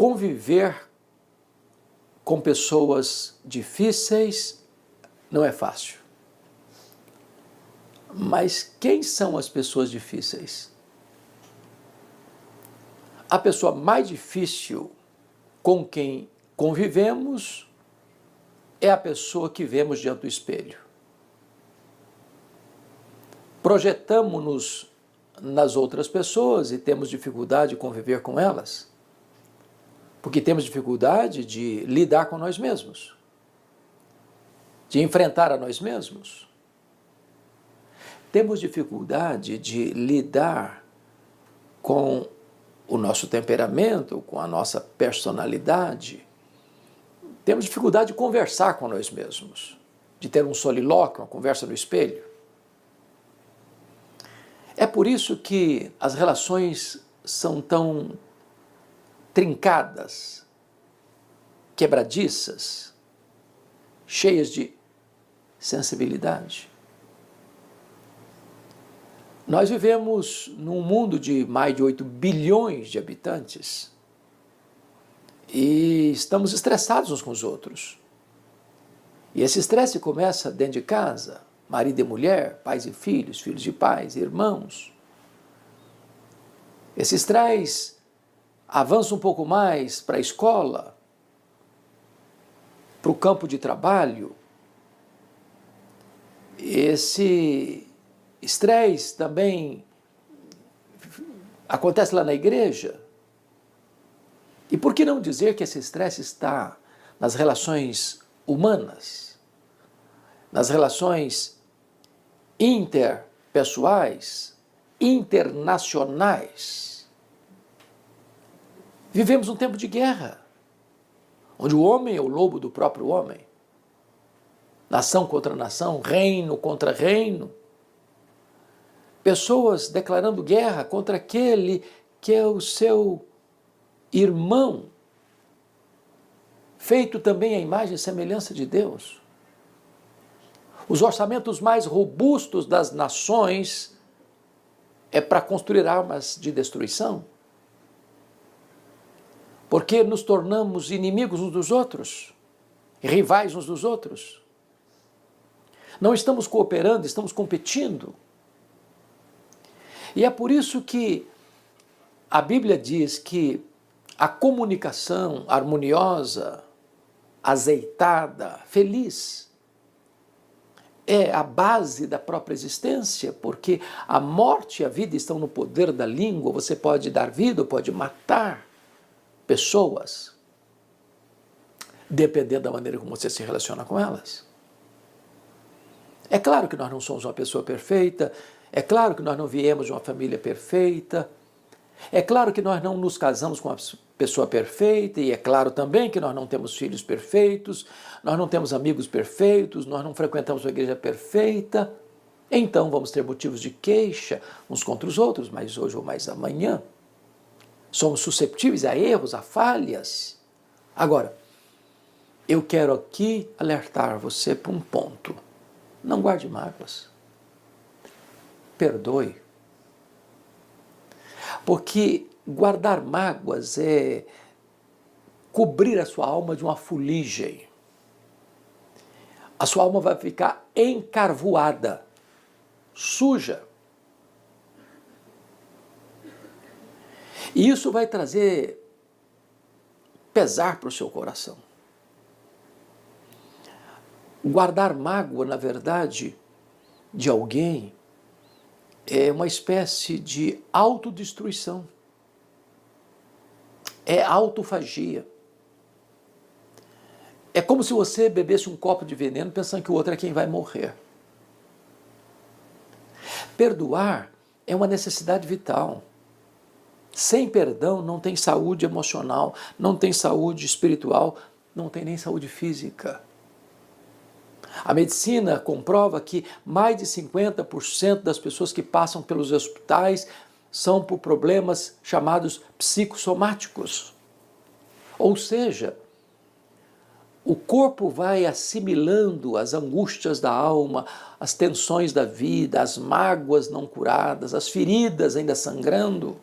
Conviver com pessoas difíceis não é fácil. Mas quem são as pessoas difíceis? A pessoa mais difícil com quem convivemos é a pessoa que vemos diante do espelho. Projetamos-nos nas outras pessoas e temos dificuldade de conviver com elas, porque temos dificuldade de lidar com nós mesmos, de enfrentar a nós mesmos. Temos dificuldade de lidar com o nosso temperamento, com a nossa personalidade. Temos dificuldade de conversar com nós mesmos, de ter um solilóquio, uma conversa no espelho. É por isso que as relações são tão trincadas, quebradiças, cheias de sensibilidade. Nós vivemos num mundo de mais de 8 bilhões de habitantes e estamos estressados uns com os outros. E esse estresse começa dentro de casa, marido e mulher, pais e filhos, filhos de pais, irmãos. Esse estresse avança um pouco mais para a escola, para o campo de trabalho. Esse estresse também acontece lá na igreja. E por que não dizer que esse estresse está nas relações humanas, nas relações interpessoais, internacionais? Vivemos um tempo de guerra, onde o homem é o lobo do próprio homem. Nação contra nação, reino contra reino. Pessoas declarando guerra contra aquele que é o seu irmão, feito também à imagem e semelhança de Deus. Os orçamentos mais robustos das nações é para construir armas de destruição, porque nos tornamos inimigos uns dos outros, rivais uns dos outros. Não estamos cooperando, estamos competindo. E é por isso que a Bíblia diz que a comunicação harmoniosa, azeitada, feliz, é a base da própria existência, porque a morte e a vida estão no poder da língua. Você pode dar vida ou pode matar pessoas, dependendo da maneira como você se relaciona com elas. É claro que nós não somos uma pessoa perfeita, é claro que nós não viemos de uma família perfeita, é claro que nós não nos casamos com uma pessoa perfeita, e é claro também que nós não temos filhos perfeitos, nós não temos amigos perfeitos, nós não frequentamos uma igreja perfeita. Então vamos ter motivos de queixa uns contra os outros, mais hoje ou mais amanhã. Somos susceptíveis a erros, a falhas. Agora, eu quero aqui alertar você para um ponto. Não guarde mágoas. Perdoe. Porque guardar mágoas é cobrir a sua alma de uma fuligem. A sua alma vai ficar encarvoada, suja. E isso vai trazer pesar para o seu coração. Guardar mágoa, na verdade, de alguém é uma espécie de autodestruição. É autofagia. É como se você bebesse um copo de veneno pensando que o outro é quem vai morrer. Perdoar é uma necessidade vital. Sem perdão não tem saúde emocional, não tem saúde espiritual, não tem nem saúde física. A medicina comprova que mais de 50% das pessoas que passam pelos hospitais são por problemas chamados psicossomáticos. Ou seja, o corpo vai assimilando as angústias da alma, as tensões da vida, as mágoas não curadas, as feridas ainda sangrando.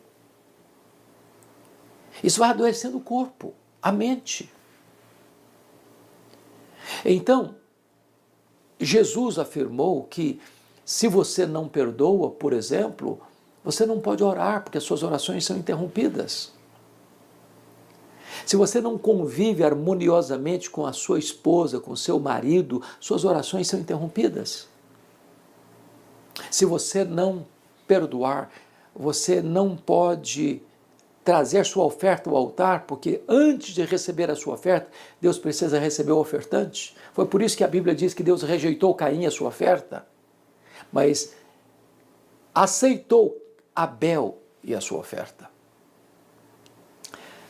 Isso vai adoecendo o corpo, a mente. Então, Jesus afirmou que se você não perdoa, por exemplo, você não pode orar, porque as suas orações são interrompidas. Se você não convive harmoniosamente com a sua esposa, com o seu marido, suas orações são interrompidas. Se você não perdoar, você não pode trazer sua oferta ao altar, porque antes de receber a sua oferta, Deus precisa receber o ofertante. Foi por isso que a Bíblia diz que Deus rejeitou Caim a sua oferta, mas aceitou Abel e a sua oferta.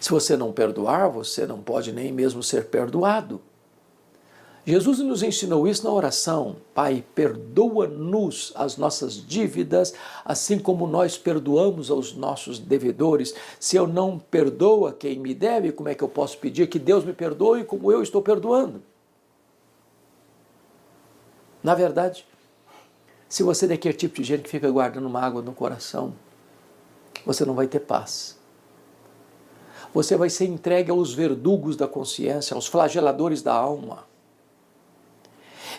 Se você não perdoar, você não pode nem mesmo ser perdoado. Jesus nos ensinou isso na oração. Pai, perdoa-nos as nossas dívidas, assim como nós perdoamos aos nossos devedores. Se eu não perdoo a quem me deve, como é que eu posso pedir que Deus me perdoe como eu estou perdoando? Na verdade, se você é daquele tipo de gente que fica guardando mágoa no coração, você não vai ter paz. Você vai ser entregue aos verdugos da consciência, aos flageladores da alma.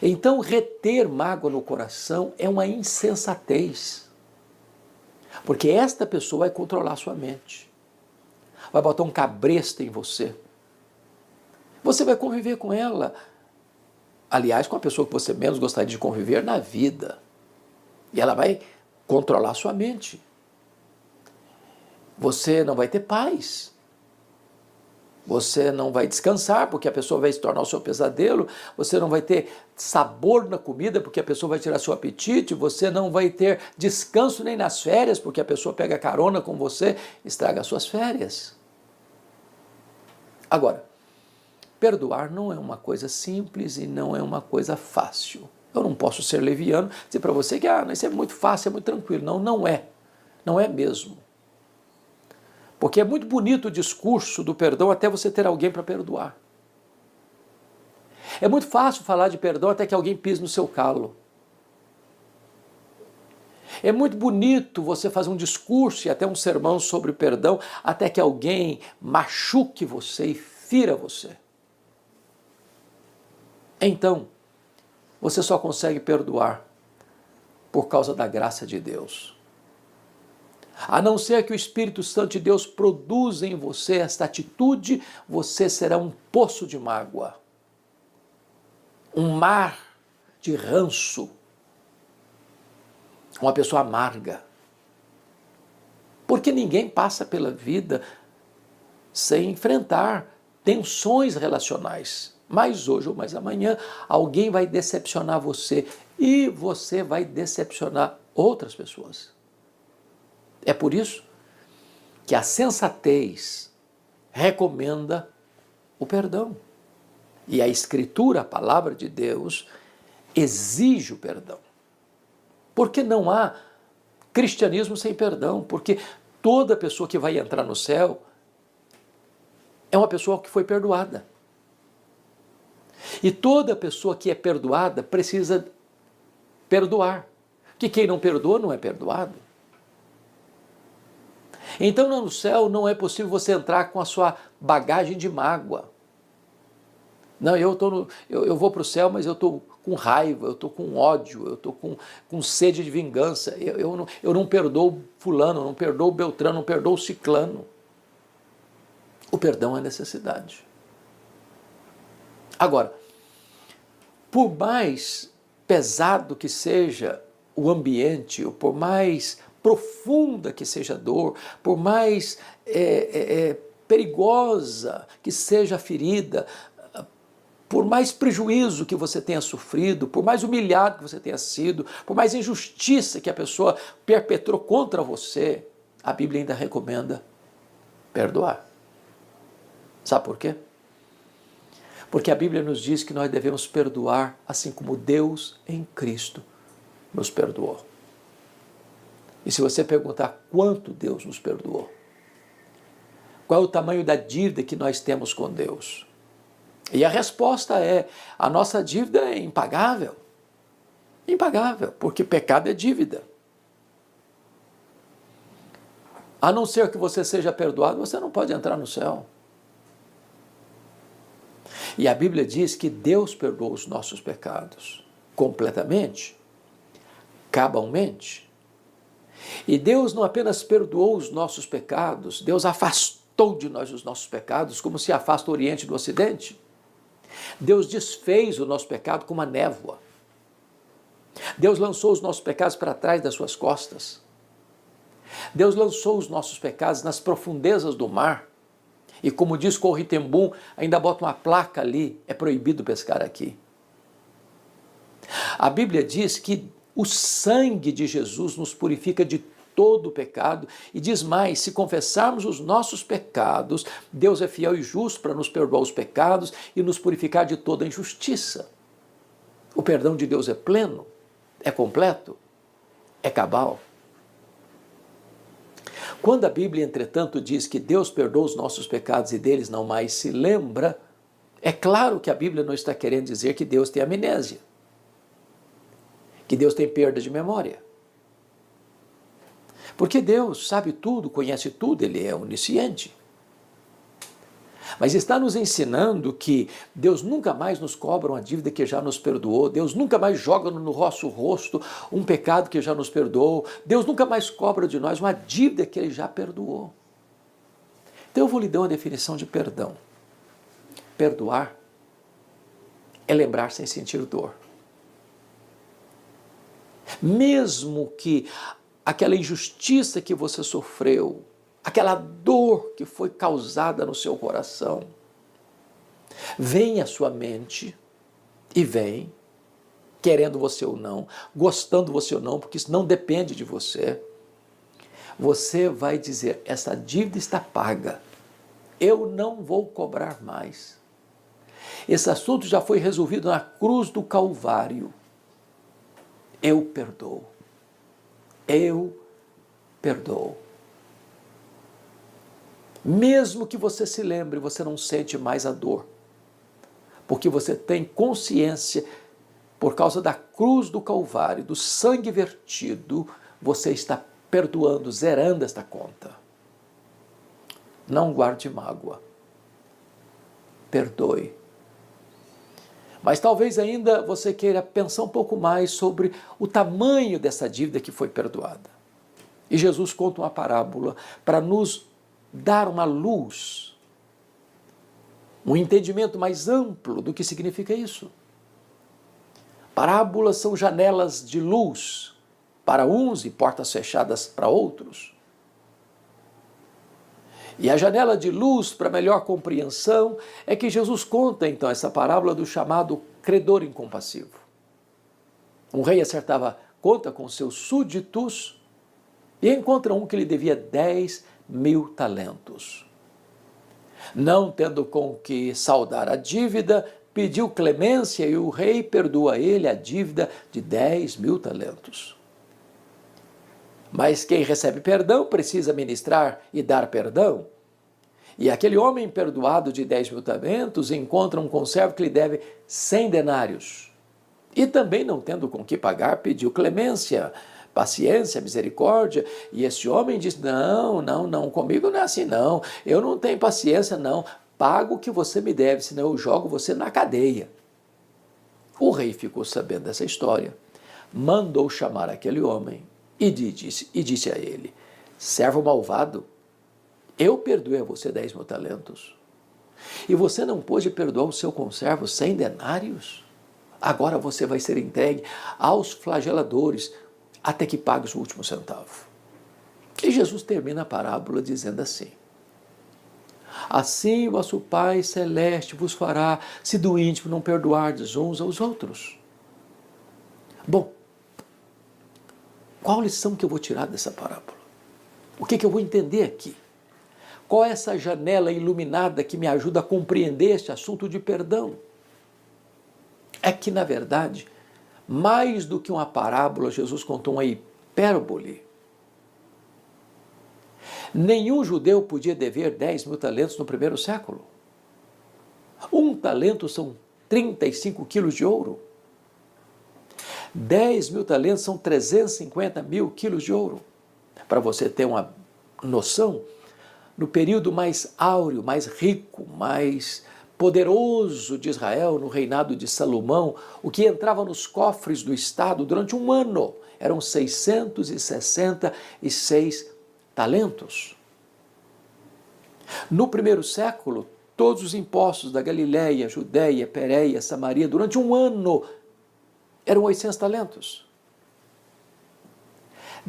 Então, reter mágoa no coração é uma insensatez. Porque esta pessoa vai controlar sua mente. Vai botar um cabresto em você. Você vai conviver com ela. Aliás, com a pessoa que você menos gostaria de conviver na vida. E ela vai controlar sua mente. Você não vai ter paz. Você não vai descansar, porque a pessoa vai se tornar o seu pesadelo. Você não vai ter sabor na comida, porque a pessoa vai tirar seu apetite. Você não vai ter descanso nem nas férias, porque a pessoa pega carona com você, estraga as suas férias. Agora, perdoar não é uma coisa simples e não é uma coisa fácil. Eu não posso ser leviano, dizer para você que isso é muito fácil, é muito tranquilo. Não, não é. Não é mesmo. Porque é muito bonito o discurso do perdão até você ter alguém para perdoar. É muito fácil falar de perdão até que alguém pise no seu calo. É muito bonito você fazer um discurso e até um sermão sobre perdão até que alguém machuque você e fira você. Então, você só consegue perdoar por causa da graça de Deus. A não ser que o Espírito Santo de Deus produza em você esta atitude, você será um poço de mágoa, um mar de ranço, uma pessoa amarga. Porque ninguém passa pela vida sem enfrentar tensões relacionais. Mas hoje ou mais amanhã, alguém vai decepcionar você e você vai decepcionar outras pessoas. É por isso que a sensatez recomenda o perdão. E a Escritura, a palavra de Deus, exige o perdão. Porque não há cristianismo sem perdão, porque toda pessoa que vai entrar no céu é uma pessoa que foi perdoada. E toda pessoa que é perdoada precisa perdoar. Que quem não perdoa não é perdoado. Então no céu não é possível você entrar com a sua bagagem de mágoa. Não, eu vou para o céu, mas eu estou com raiva, eu estou com ódio, eu estou com sede de vingança. Eu não perdoo fulano, não perdoo Beltrano, não perdoo ciclano. O perdão é necessidade. Agora, por mais pesado que seja o ambiente, ou por mais profunda que seja a dor, por mais perigosa que seja a ferida, por mais prejuízo que você tenha sofrido, por mais humilhado que você tenha sido, por mais injustiça que a pessoa perpetrou contra você, a Bíblia ainda recomenda perdoar. Sabe por quê? Porque a Bíblia nos diz que nós devemos perdoar assim como Deus em Cristo nos perdoou. E se você perguntar quanto Deus nos perdoou, qual é o tamanho da dívida que nós temos com Deus? E a resposta é, a nossa dívida é impagável. Impagável, porque pecado é dívida. A não ser que você seja perdoado, você não pode entrar no céu. E a Bíblia diz que Deus perdoou os nossos pecados completamente, cabalmente. E Deus não apenas perdoou os nossos pecados, Deus afastou de nós os nossos pecados, como se afasta o Oriente do Ocidente. Deus desfez o nosso pecado com uma névoa. Deus lançou os nossos pecados para trás das suas costas. Deus lançou os nossos pecados nas profundezas do mar. E como diz Corrie ten Boom, ainda bota uma placa ali, é proibido pescar aqui. A Bíblia diz que o sangue de Jesus nos purifica de todo o pecado e diz mais, se confessarmos os nossos pecados, Deus é fiel e justo para nos perdoar os pecados e nos purificar de toda injustiça. O perdão de Deus é pleno, é completo, é cabal. Quando a Bíblia, entretanto, diz que Deus perdoa os nossos pecados e deles não mais se lembra, é claro que a Bíblia não está querendo dizer que Deus tem amnésia, que Deus tem perda de memória. Porque Deus sabe tudo, conhece tudo, Ele é onisciente. Mas está nos ensinando que Deus nunca mais nos cobra uma dívida que já nos perdoou, Deus nunca mais joga no nosso rosto um pecado que já nos perdoou, Deus nunca mais cobra de nós uma dívida que Ele já perdoou. Então eu vou lhe dar uma definição de perdão. Perdoar é lembrar sem sentir dor. Mesmo que aquela injustiça que você sofreu, aquela dor que foi causada no seu coração, vem à sua mente, e vem, querendo você ou não, gostando você ou não, porque isso não depende de você, você vai dizer, essa dívida está paga, eu não vou cobrar mais. Esse assunto já foi resolvido na cruz do Calvário. Eu perdoo. Eu perdoo. Mesmo que você se lembre, você não sente mais a dor, porque você tem consciência, por causa da cruz do Calvário, do sangue vertido, você está perdoando, zerando esta conta. Não guarde mágoa. Perdoe. Mas talvez ainda você queira pensar um pouco mais sobre o tamanho dessa dívida que foi perdoada. E Jesus conta uma parábola para nos dar uma luz, um entendimento mais amplo do que significa isso. Parábolas são janelas de luz para uns e portas fechadas para outros. E a janela de luz para melhor compreensão é que Jesus conta então essa parábola do chamado credor incompassivo. Um rei acertava conta com seus súditos e encontra um que lhe devia 10.000 talentos. Não tendo com que saldar a dívida, pediu clemência e o rei perdoa a ele a dívida de 10.000 talentos. Mas quem recebe perdão precisa ministrar e dar perdão. E aquele homem perdoado de 10.000 talentos encontra um conservo que lhe deve 100 denários. E também não tendo com que pagar, pediu clemência, paciência, misericórdia, e esse homem diz, não, comigo não é assim não, eu não tenho paciência não, pago o que você me deve, senão eu jogo você na cadeia. O rei ficou sabendo dessa história, mandou chamar aquele homem e disse a ele, servo malvado, eu perdoei a você 10.000 talentos, e você não pôde perdoar o seu conservo 100 denários? Agora você vai ser entregue aos flageladores, até que pague o último centavo. E Jesus termina a parábola dizendo assim, assim vosso Pai Celeste vos fará, se do íntimo não perdoardes uns aos outros. Bom, qual lição que eu vou tirar dessa parábola? O que eu vou entender aqui? Qual é essa janela iluminada que me ajuda a compreender este assunto de perdão? É que, na verdade, mais do que uma parábola, Jesus contou uma hipérbole. Nenhum judeu podia dever 10.000 talentos no primeiro século. Um talento são 35 quilos de ouro. 10.000 talentos são 350.000 quilos de ouro. Para você ter uma noção, no período mais áureo, mais rico, mais poderoso de Israel, no reinado de Salomão, o que entrava nos cofres do Estado durante um ano eram 666 talentos. No primeiro século, todos os impostos da Galiléia, Judéia, Pérea, Samaria, durante um ano, eram 800 talentos.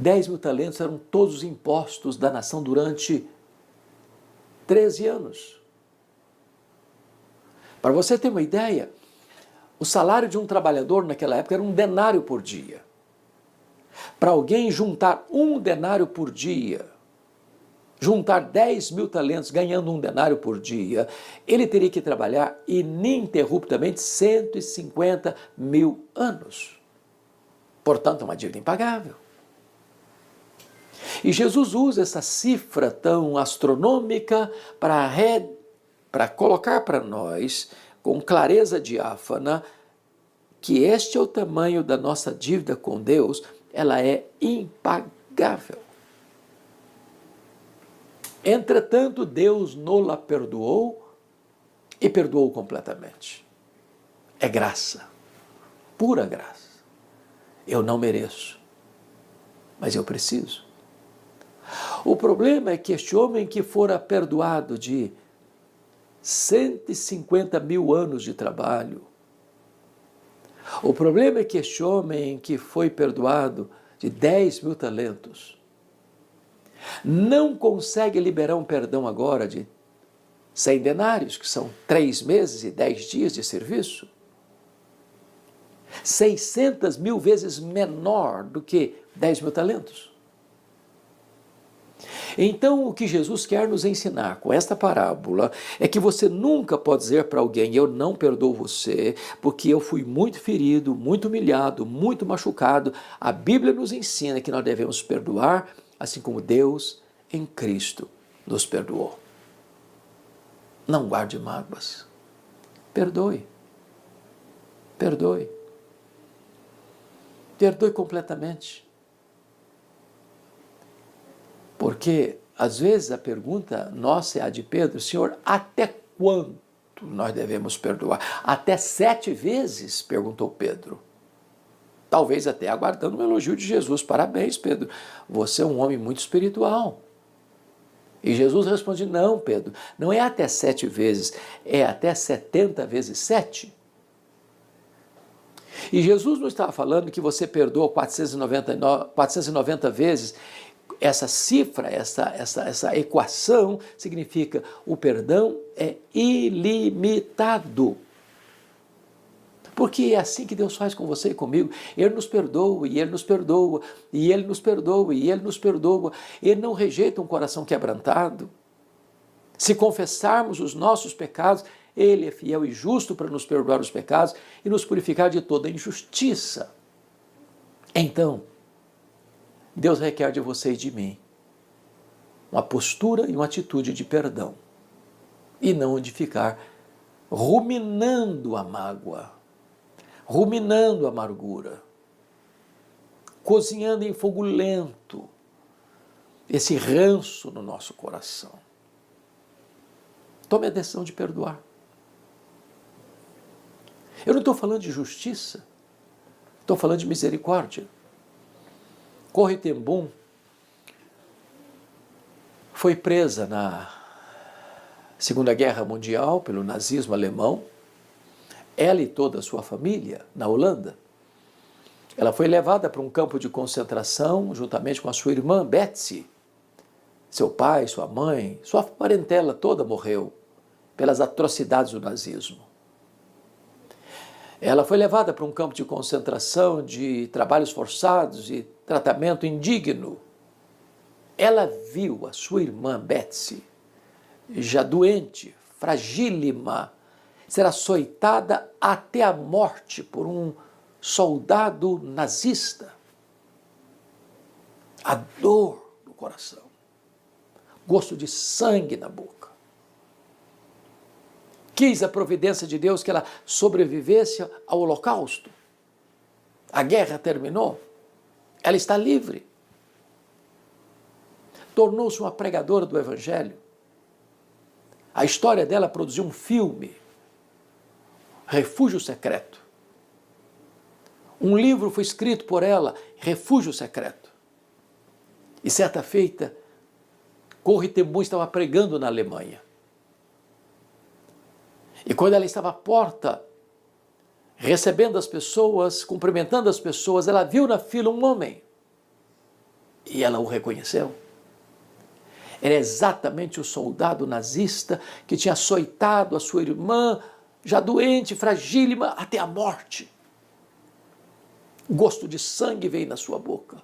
10.000 talentos eram todos os impostos da nação durante 13 anos. Para você ter uma ideia, o salário de um trabalhador naquela época era 1 denário por dia. Para alguém juntar 1 denário por dia, juntar 10.000 talentos ganhando 1 denário por dia, ele teria que trabalhar ininterruptamente 150.000 anos. Portanto, é uma dívida impagável. E Jesus usa essa cifra tão astronômica para colocar para nós, com clareza diáfana, que este é o tamanho da nossa dívida com Deus, ela é impagável. Entretanto, Deus não-la perdoou e perdoou completamente. É graça, pura graça. Eu não mereço, mas eu preciso. O problema é que este homem que fora perdoado de 150.000 anos de trabalho, o problema é que este homem que foi perdoado de 10.000 talentos, não consegue liberar um perdão agora de 100 denários, que são 3 meses e 10 dias de serviço, 600.000 vezes menor do que 10.000 talentos. Então, o que Jesus quer nos ensinar com esta parábola é que você nunca pode dizer para alguém: eu não perdoo você, porque eu fui muito ferido, muito humilhado, muito machucado. A Bíblia nos ensina que nós devemos perdoar, assim como Deus em Cristo nos perdoou. Não guarde mágoas. Perdoe. Perdoe. Perdoe completamente. Porque, às vezes, a pergunta nossa é a de Pedro: Senhor, até quanto nós devemos perdoar? Até 7 vezes? Perguntou Pedro. Talvez até aguardando um elogio de Jesus. Parabéns, Pedro, você é um homem muito espiritual. E Jesus responde: não, Pedro, não é até 7 vezes, é até 70 vezes 7. E Jesus não estava falando que você perdoa 490 vezes. Essa cifra, essa equação significa: o perdão é ilimitado. Porque é assim que Deus faz com você e comigo. Ele nos perdoa, e Ele nos perdoa, e Ele nos perdoa, e Ele nos perdoa. Ele não rejeita um coração quebrantado. Se confessarmos os nossos pecados, Ele é fiel e justo para nos perdoar os pecados e nos purificar de toda injustiça. Então, Deus requer de você e de mim uma postura e uma atitude de perdão, e não de ficar ruminando a mágoa, ruminando a amargura, cozinhando em fogo lento esse ranço no nosso coração. Tome a decisão de perdoar. Eu não estou falando de justiça, estou falando de misericórdia. Corrie ten Boom foi presa na Segunda Guerra Mundial pelo nazismo alemão, ela e toda a sua família, na Holanda. Ela foi levada para um campo de concentração juntamente com a sua irmã Betsy. Seu pai, sua mãe, sua parentela toda morreu pelas atrocidades do nazismo. Ela foi levada para um campo de concentração, de trabalhos forçados e tratamento indigno. Ela viu a sua irmã Betsy, já doente, fragílima, ser açoitada até a morte por um soldado nazista. A dor no coração, gosto de sangue na boca. Quis a providência de Deus que ela sobrevivesse ao Holocausto. A guerra terminou, ela está livre. tornou-se uma pregadora do Evangelho. A história dela produziu um filme, Refúgio Secreto. Um livro foi escrito por ela, Refúgio Secreto. E certa feita, Corrie ten Boom estava pregando na Alemanha. E quando ela estava à porta, recebendo as pessoas, cumprimentando as pessoas, ela viu na fila um homem. E ela o reconheceu. Era exatamente o soldado nazista que tinha açoitado a sua irmã, já doente, fragílima, até a morte. O gosto de sangue veio na sua boca.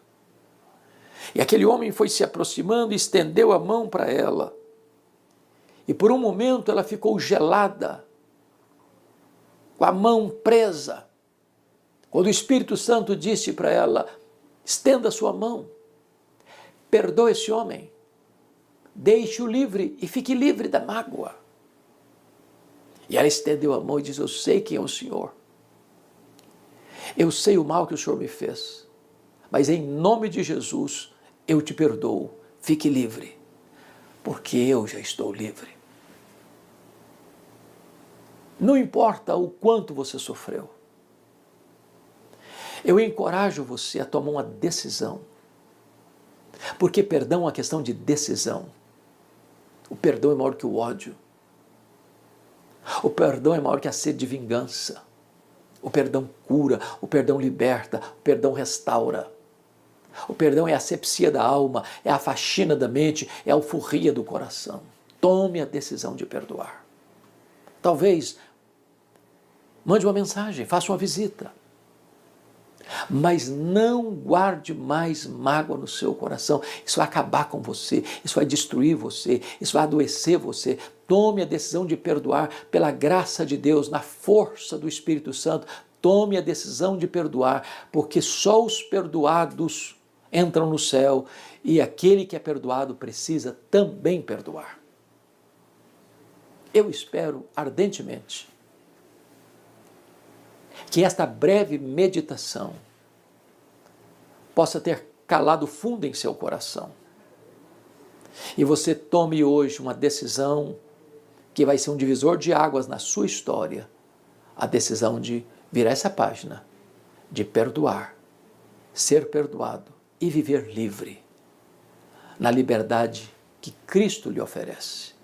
E aquele homem foi se aproximando e estendeu a mão para ela. E por um momento ela ficou gelada, com a mão presa. Quando o Espírito Santo disse para ela, estenda a sua mão, perdoe esse homem, deixe-o livre e fique livre da mágoa. E ela estendeu a mão e disse, eu sei quem é o Senhor. Eu sei o mal que o Senhor me fez, mas em nome de Jesus eu te perdoo, fique livre, porque eu já estou livre. Não importa o quanto você sofreu, eu encorajo você a tomar uma decisão, porque perdão é uma questão de decisão. O perdão é maior que o ódio, o perdão é maior que a sede de vingança. O perdão cura, o perdão liberta, o perdão restaura. O perdão é a asepsia da alma, é a faxina da mente, é a alforria do coração. Tome a decisão de perdoar. Talvez mande uma mensagem, faça uma visita. Mas não guarde mais mágoa no seu coração. Isso vai acabar com você, isso vai destruir você, isso vai adoecer você. Tome a decisão de perdoar pela graça de Deus, na força do Espírito Santo. Tome a decisão de perdoar, porque só os perdoados entram no céu e aquele que é perdoado precisa também perdoar. Eu espero ardentemente que esta breve meditação possa ter calado fundo em seu coração e você tome hoje uma decisão que vai ser um divisor de águas na sua história, a decisão de virar essa página, de perdoar, ser perdoado e viver livre, na liberdade que Cristo lhe oferece.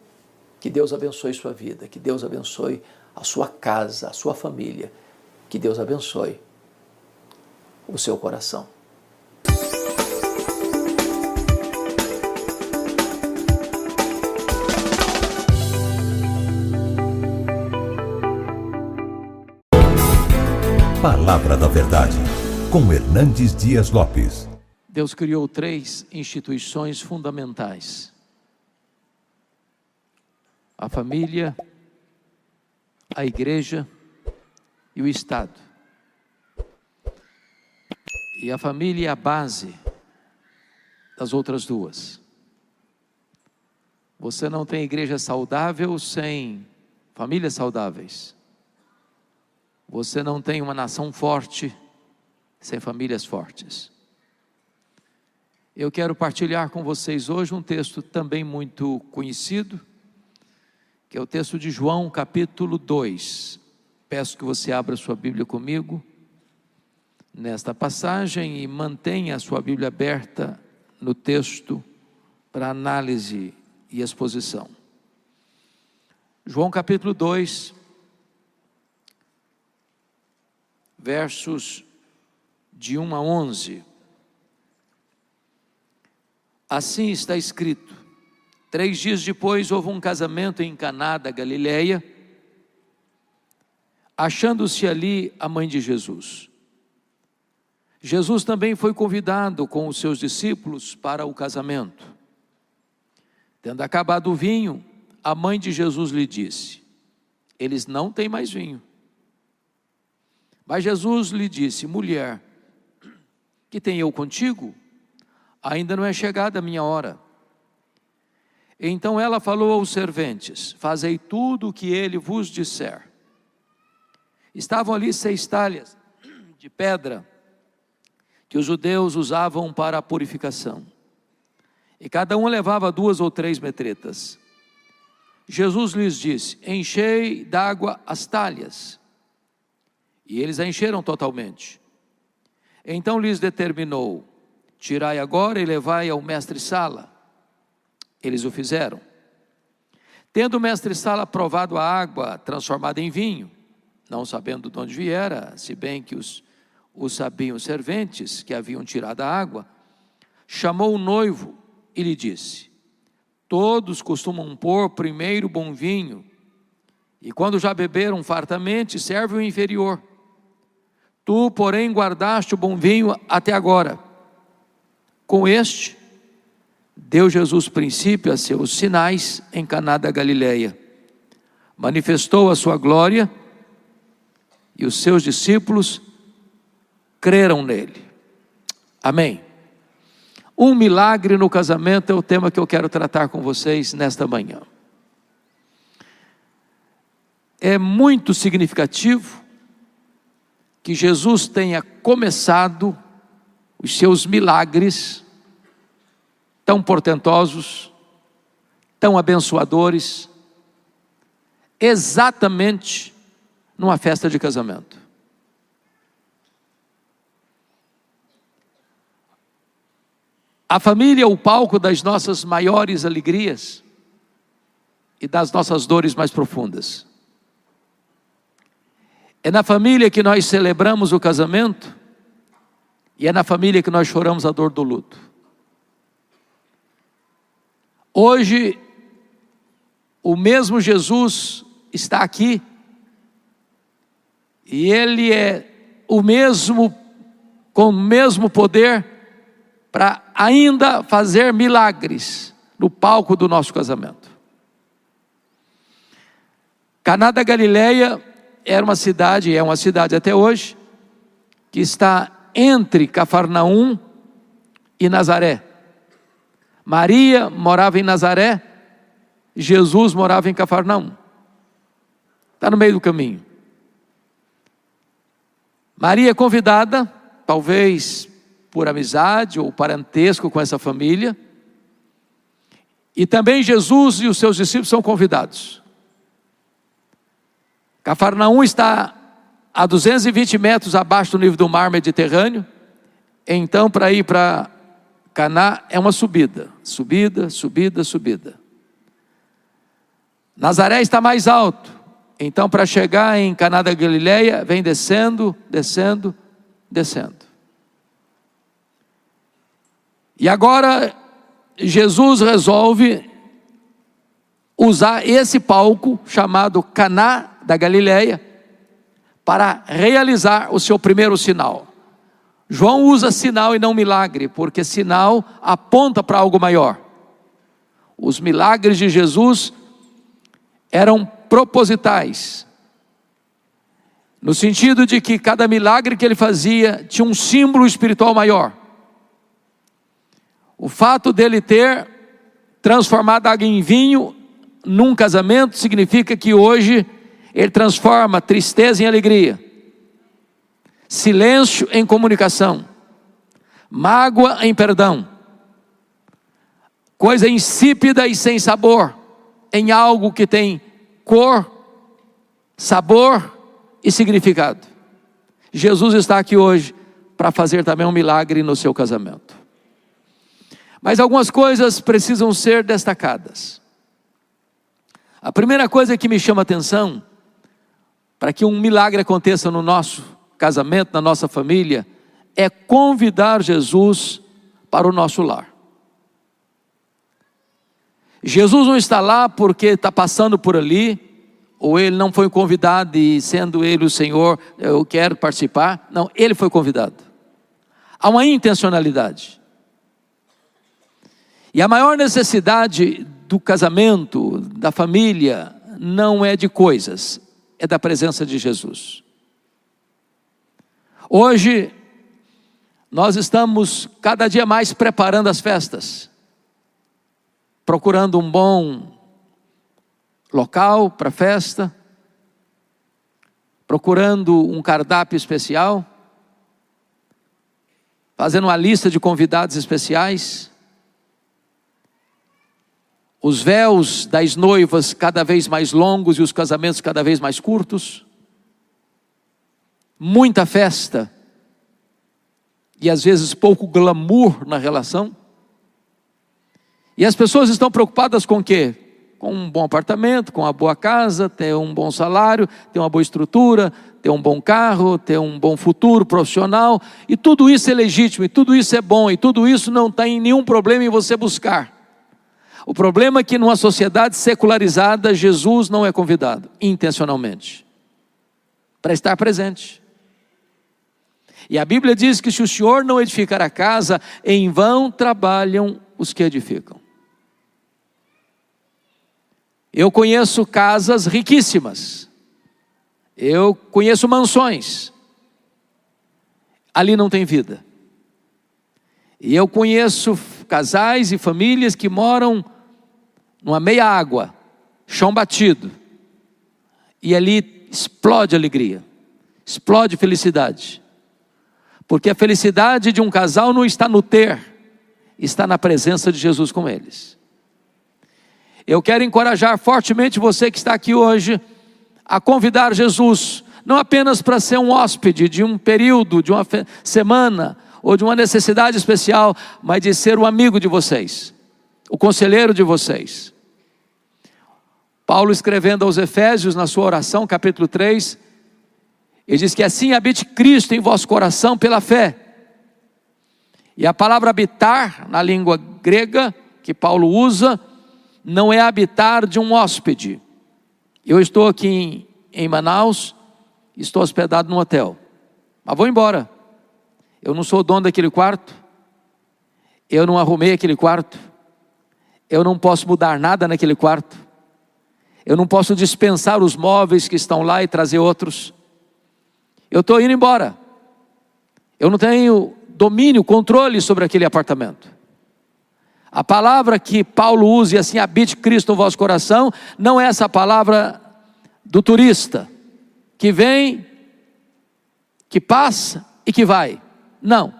Que Deus abençoe sua vida, que Deus abençoe a sua casa, a sua família, que Deus abençoe o seu coração. Palavra da Verdade, com Hernandes Dias Lopes. Deus criou 3 instituições fundamentais: a família, a igreja e o Estado. E a família é a base das outras 2. Você não tem igreja saudável sem famílias saudáveis. Você não tem uma nação forte sem famílias fortes. Eu quero partilhar com vocês hoje um texto também muito conhecido, que é o texto de João, capítulo 2. Peço que você abra sua Bíblia comigo nesta passagem e mantenha a sua Bíblia aberta no texto para análise e exposição. João, capítulo 2, versos de 1 a 11. Assim está escrito: 3 dias depois houve um casamento em Caná da Galileia, achando-se ali a mãe de Jesus. Jesus também foi convidado com os seus discípulos para o casamento. Tendo acabado o vinho, a mãe de Jesus lhe disse: eles não têm mais vinho. Mas Jesus lhe disse: mulher, que tenho eu contigo? Ainda não é chegada a minha hora. Então ela falou aos serventes: fazei tudo o que ele vos disser. Estavam ali 6 talhas de pedra que os judeus usavam para a purificação. e cada um levava 2 ou 3 metretas. Jesus lhes disse: enchei d'água as talhas. E eles a encheram totalmente. Então lhes determinou: tirai agora e levai ao mestre-sala. Eles o fizeram. Tendo o mestre-sala provado a água transformada em vinho, não sabendo de onde viera, se bem que os sabiam os serventes que haviam tirado a água, chamou o noivo e lhe disse: todos costumam pôr primeiro bom vinho, e quando já beberam fartamente, serve o inferior. Tu, porém, guardaste o bom vinho até agora. Com este, deu Jesus princípio a seus sinais em Caná da Galileia. Manifestou a sua glória, e os seus discípulos creram nele. Amém. Um milagre no casamento é o tema que eu quero tratar com vocês nesta manhã. É muito significativo que Jesus tenha começado os seus milagres tão portentosos, tão abençoadores, exatamente numa festa de casamento. A família é o palco das nossas maiores alegrias e das nossas dores mais profundas. É na família que nós celebramos o casamento, e é na família que nós choramos a dor do luto. Hoje, o mesmo Jesus está aqui, e Ele é o mesmo, com o mesmo poder, para ainda fazer milagres no palco do nosso casamento. Caná da Galileia era uma cidade, é uma cidade até hoje, que está entre Cafarnaum e Nazaré. Maria morava em Nazaré, Jesus morava em Cafarnaum. Está no meio do caminho. Maria é convidada, talvez por amizade ou parentesco com essa família, e também Jesus e os seus discípulos são convidados. Cafarnaum está a 220 metros abaixo do nível do mar Mediterrâneo. Então, para ir para Caná é uma subida, subida. Nazaré está mais alto. Então, para chegar em Caná da Galileia, vem descendo. E agora, Jesus resolve usar esse palco, chamado Caná da Galileia, para realizar o seu primeiro sinal. João usa sinal e não milagre, porque sinal aponta para algo maior. Os milagres de Jesus eram propositais, no sentido de que cada milagre que ele fazia tinha um símbolo espiritual maior. O fato dele ter transformado água em vinho num casamento significa que hoje ele transforma tristeza em alegria, silêncio em comunicação, mágoa em perdão, coisa insípida e sem sabor em algo que tem cor, sabor e significado. Jesus está aqui hoje para fazer também um milagre no seu casamento. Mas algumas coisas precisam ser destacadas. A primeira coisa que me chama a atenção, para que um milagre aconteça no nosso casamento, na nossa família, é convidar Jesus para o nosso lar. Jesus não está lá porque está passando por ali, ou ele não foi convidado e sendo ele o Senhor, eu quero participar. Não, ele foi convidado. Há uma intencionalidade. E a maior necessidade do casamento, da família, não é de coisas, é da presença de Jesus. Hoje, nós estamos cada dia mais preparando as festas, procurando um bom local para a festa, procurando um cardápio especial, fazendo uma lista de convidados especiais. os véus das noivas cada vez mais longos e os casamentos cada vez mais curtos, muita festa e às vezes pouco glamour na relação. E as pessoas estão preocupadas com o quê? Com um bom apartamento, com uma boa casa, ter um bom salário, ter uma boa estrutura, ter um bom carro, ter um bom futuro profissional, e tudo isso é legítimo, e tudo isso é bom, e tudo isso não tem nenhum problema em você buscar. O problema é que numa sociedade secularizada, Jesus não é convidado, intencionalmente, para estar presente. E a Bíblia diz que se o Senhor não edificar a casa, em vão trabalham os que edificam. Eu conheço casas riquíssimas, eu conheço mansões, ali não tem vida. E eu conheço casais e famílias que moram numa meia água, chão batido, e ali explode alegria, explode felicidade, porque a felicidade de um casal não está no ter, está na presença de Jesus com eles. Eu quero encorajar fortemente você que está aqui hoje a convidar Jesus, não apenas para ser um hóspede de um período, de uma semana, ou de uma necessidade especial, mas de ser o amigo de vocês, o conselheiro de vocês. Paulo, escrevendo aos Efésios, na sua oração, capítulo 3, ele diz que assim habite Cristo em vosso coração pela fé. E a palavra habitar, na língua grega, que Paulo usa, não é habitar de um hóspede. Eu estou aqui em Manaus, estou hospedado num hotel, mas vou embora. Eu não sou o dono daquele quarto, eu não arrumei aquele quarto, eu não posso mudar nada naquele quarto, eu não posso dispensar os móveis que estão lá e trazer outros. Eu estou indo embora, eu não tenho domínio, controle sobre aquele apartamento. A palavra que Paulo usa, e assim habite Cristo no vosso coração, não é essa palavra do turista, que vem, que passa e que vai. Não,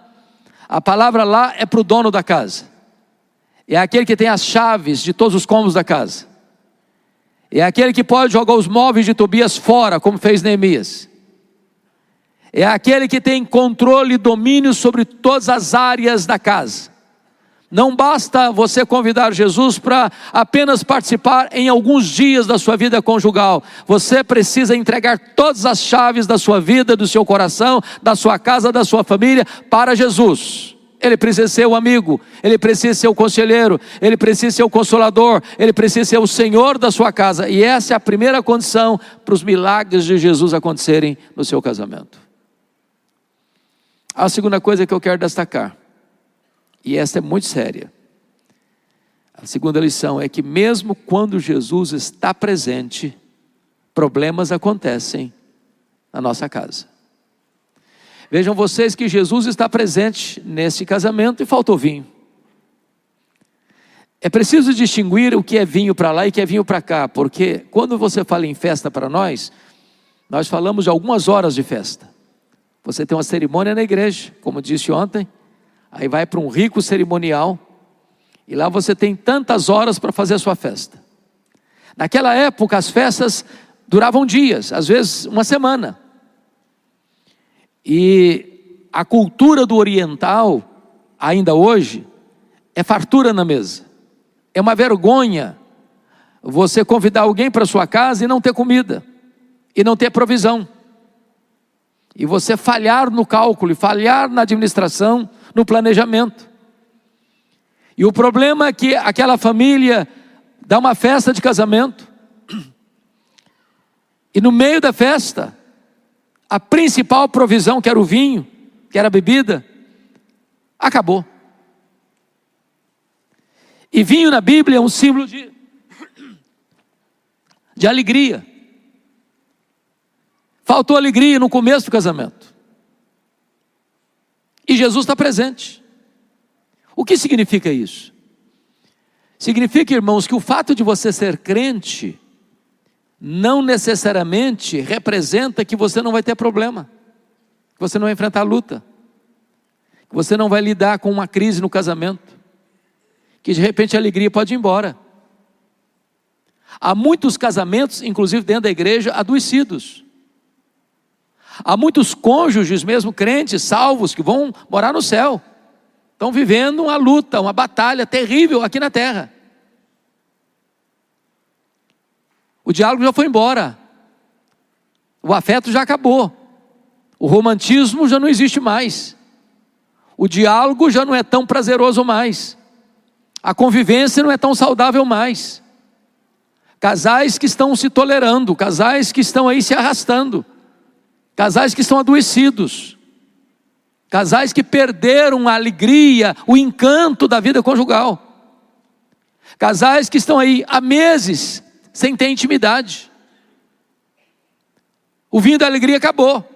a palavra lá é para o dono da casa, é aquele que tem as chaves de todos os cômodos da casa, é aquele que pode jogar os móveis de Tobias fora, como fez Neemias, é aquele que tem controle e domínio sobre todas as áreas da casa. Não basta você convidar Jesus para apenas participar em alguns dias da sua vida conjugal. Você precisa entregar todas as chaves da sua vida, do seu coração, da sua casa, da sua família para Jesus. Ele precisa ser o amigo, ele precisa ser o conselheiro, ele precisa ser o consolador, ele precisa ser o Senhor da sua casa. E essa é a primeira condição para os milagres de Jesus acontecerem no seu casamento. A segunda coisa que eu quero destacar, e essa é muito séria. A segunda lição é que mesmo quando Jesus está presente, problemas acontecem na nossa casa. Vejam vocês que Jesus está presente nesse casamento e faltou vinho. É preciso distinguir o que é vinho para lá e o que é vinho para cá, porque quando você fala em festa para nós falamos de algumas horas de festa. Você tem uma cerimônia na igreja, como disse ontem, aí vai para um rico cerimonial, e lá você tem tantas horas para fazer a sua festa. Naquela época as festas duravam dias, às vezes uma semana. E a cultura do oriental, ainda hoje, é fartura na mesa. É uma vergonha você convidar alguém para sua casa e não ter comida, e não ter provisão. E você falhar no cálculo, e falhar na administração, no planejamento. E o problema é que aquela família dá uma festa de casamento, e no meio da festa, a principal provisão, que era o vinho, que era a bebida, acabou. E vinho na Bíblia é um símbolo de alegria. Faltou alegria no começo do casamento. E Jesus está presente. O que significa isso? Significa, irmãos, que o fato de você ser crente não necessariamente representa que você não vai ter problema, que você não vai enfrentar luta, que você não vai lidar com uma crise no casamento, que de repente a alegria pode ir embora. Há muitos casamentos, inclusive dentro da igreja, adoecidos. Há muitos cônjuges, mesmo crentes, salvos, que vão morar no céu. Estão vivendo uma luta, uma batalha terrível aqui na terra. O diálogo já foi embora. O afeto já acabou. O romantismo já não existe mais. O diálogo já não é tão prazeroso mais. A convivência não é tão saudável mais. Casais que estão se tolerando, casais que estão aí se arrastando, casais que estão adoecidos, casais que perderam a alegria, o encanto da vida conjugal, casais que estão aí há meses sem ter intimidade. O vinho da alegria acabou.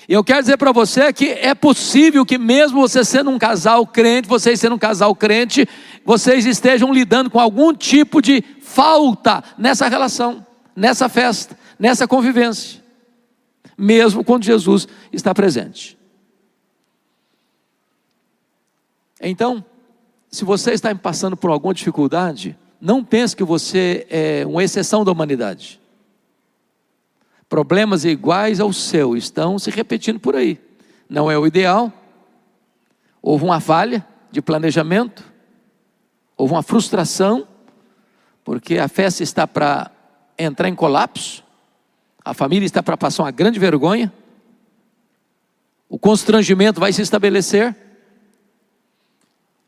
E eu quero dizer para você que é possível que mesmo você sendo um casal crente, vocês sendo um casal crente, vocês estejam lidando com algum tipo de falta nessa relação, nessa festa, nessa convivência, mesmo quando Jesus está presente. Então, se você está passando por alguma dificuldade, não pense que você é uma exceção da humanidade. Problemas iguais ao seu estão se repetindo por aí. Não é o ideal. Houve uma falha de planejamento. Houve uma frustração, porque a festa está para entrar em colapso. A família está para passar uma grande vergonha. O constrangimento vai se estabelecer.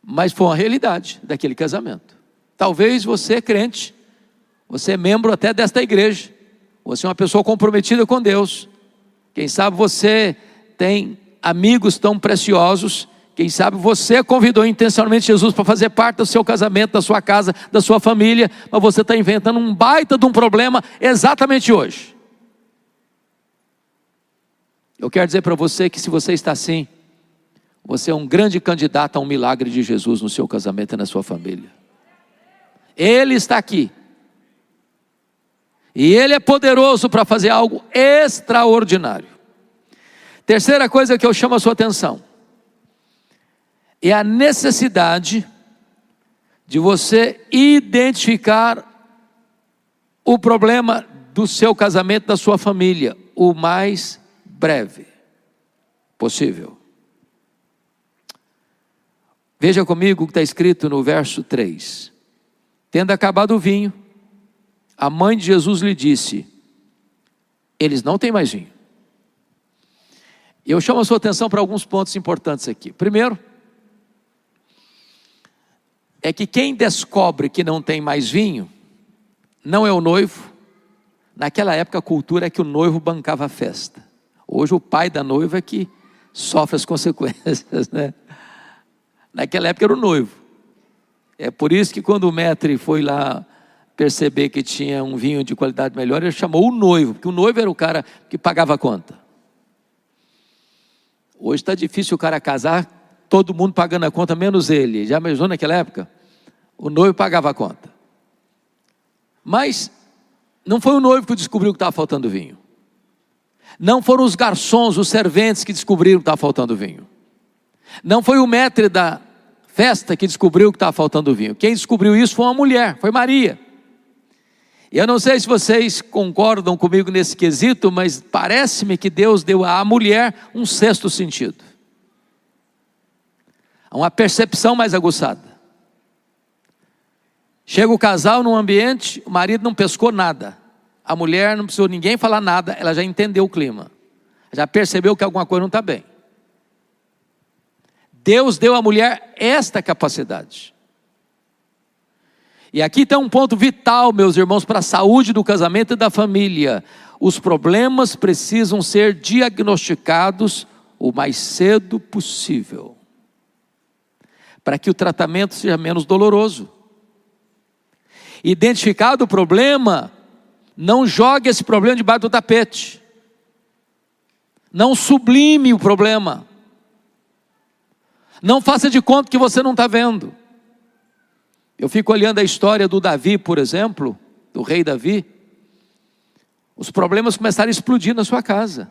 Mas foi uma realidade daquele casamento. Talvez você é crente, você é membro até desta igreja, você é uma pessoa comprometida com Deus. Quem sabe você tem amigos tão preciosos. Quem sabe você convidou intencionalmente Jesus para fazer parte do seu casamento, da sua casa, da sua família, mas você está inventando um baita de um problema exatamente hoje. Eu quero dizer para você que se você está assim, você é um grande candidato a um milagre de Jesus no seu casamento e na sua família. Ele está aqui. E Ele é poderoso para fazer algo extraordinário. Terceira coisa que eu chamo a sua atenção é a necessidade de você identificar o problema do seu casamento, da sua família, o mais breve possível. Veja comigo o que está escrito no verso 3. Tendo acabado o vinho, a mãe de Jesus lhe disse: eles não têm mais vinho. Eu chamo a sua atenção para alguns pontos importantes aqui. Primeiro, é que quem descobre que não tem mais vinho, não é o noivo. Naquela época a cultura é que o noivo bancava a festa. Hoje o pai da noiva é que sofre as consequências, né? Naquela época era o noivo. É por isso que quando o maître foi lá perceber que tinha um vinho de qualidade melhor, ele chamou o noivo, porque o noivo era o cara que pagava a conta. Hoje está difícil o cara casar, todo mundo pagando a conta, menos ele. Já imaginou naquela época? O noivo pagava a conta. Mas não foi o noivo que descobriu que estava faltando vinho. Não foram os garçons, os serventes que descobriram que estava faltando vinho. Não foi o maître da festa que descobriu que estava faltando vinho. Quem descobriu isso foi uma mulher, foi Maria. E eu não sei se vocês concordam comigo nesse quesito, mas parece-me que Deus deu à mulher um sexto sentido, uma percepção mais aguçada. Chega o casal num ambiente, o marido não pescou nada, a mulher não precisou ninguém falar nada, ela já entendeu o clima, já percebeu que alguma coisa não está bem. Deus deu à mulher esta capacidade. E aqui está um ponto vital, meus irmãos, para a saúde do casamento e da família. Os problemas precisam ser diagnosticados o mais cedo possível, para que o tratamento seja menos doloroso. Identificado o problema, não jogue esse problema debaixo do tapete. Não sublime o problema. Não faça de conta que você não está vendo. Eu fico olhando a história do Davi, por exemplo, do rei Davi. Os problemas começaram a explodir na sua casa.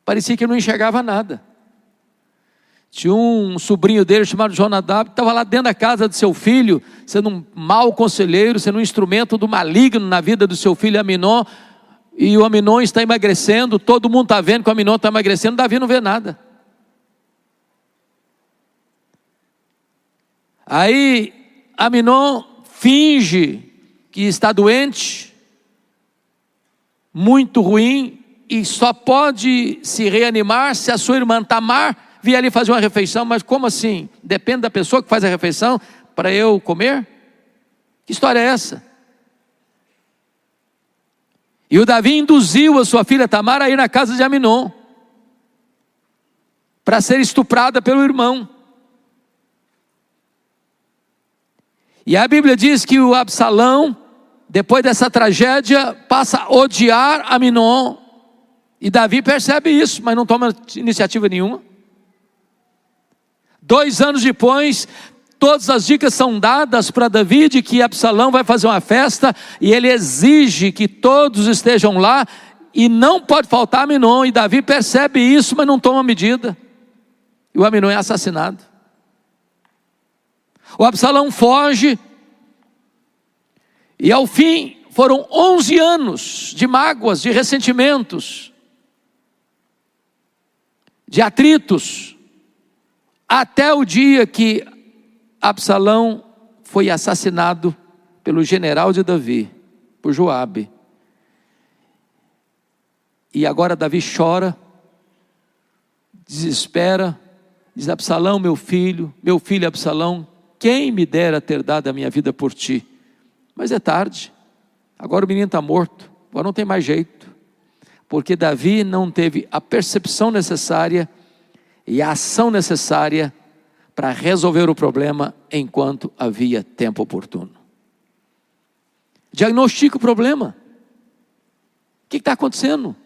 Parecia que não enxergava nada. Tinha um sobrinho dele chamado Jonadab, que estava lá dentro da casa do seu filho, sendo um mau conselheiro, sendo um instrumento do maligno na vida do seu filho Aminon, e o Aminon está emagrecendo, todo mundo está vendo que o Aminon está emagrecendo, Davi não vê nada. Aí Aminon finge que está doente, muito ruim, e só pode se reanimar se a sua irmã Tamar vier ali fazer uma refeição. Mas como assim? Depende da pessoa que faz a refeição para eu comer? Que história é essa? E o Davi induziu a sua filha Tamar a ir na casa de Aminon para ser estuprada pelo irmão. E a Bíblia diz que o Absalão, depois dessa tragédia, passa a odiar Aminon. E Davi percebe isso, mas não toma iniciativa nenhuma. 2 anos depois, todas as dicas são dadas para Davi de que Absalão vai fazer uma festa, e ele exige que todos estejam lá, e não pode faltar Aminon. E Davi percebe isso, mas não toma medida. E o Aminon é assassinado. O Absalão foge, e ao fim foram 11 anos de mágoas, de ressentimentos, de atritos, até o dia que Absalão foi assassinado pelo general de Davi, por Joabe. E agora Davi chora, desespera, diz: Absalão, meu filho Absalão, quem me dera ter dado a minha vida por ti. Mas é tarde, agora o menino está morto, agora não tem mais jeito, porque Davi não teve a percepção necessária e a ação necessária para resolver o problema enquanto havia tempo oportuno. Diagnostica o problema. O que está acontecendo?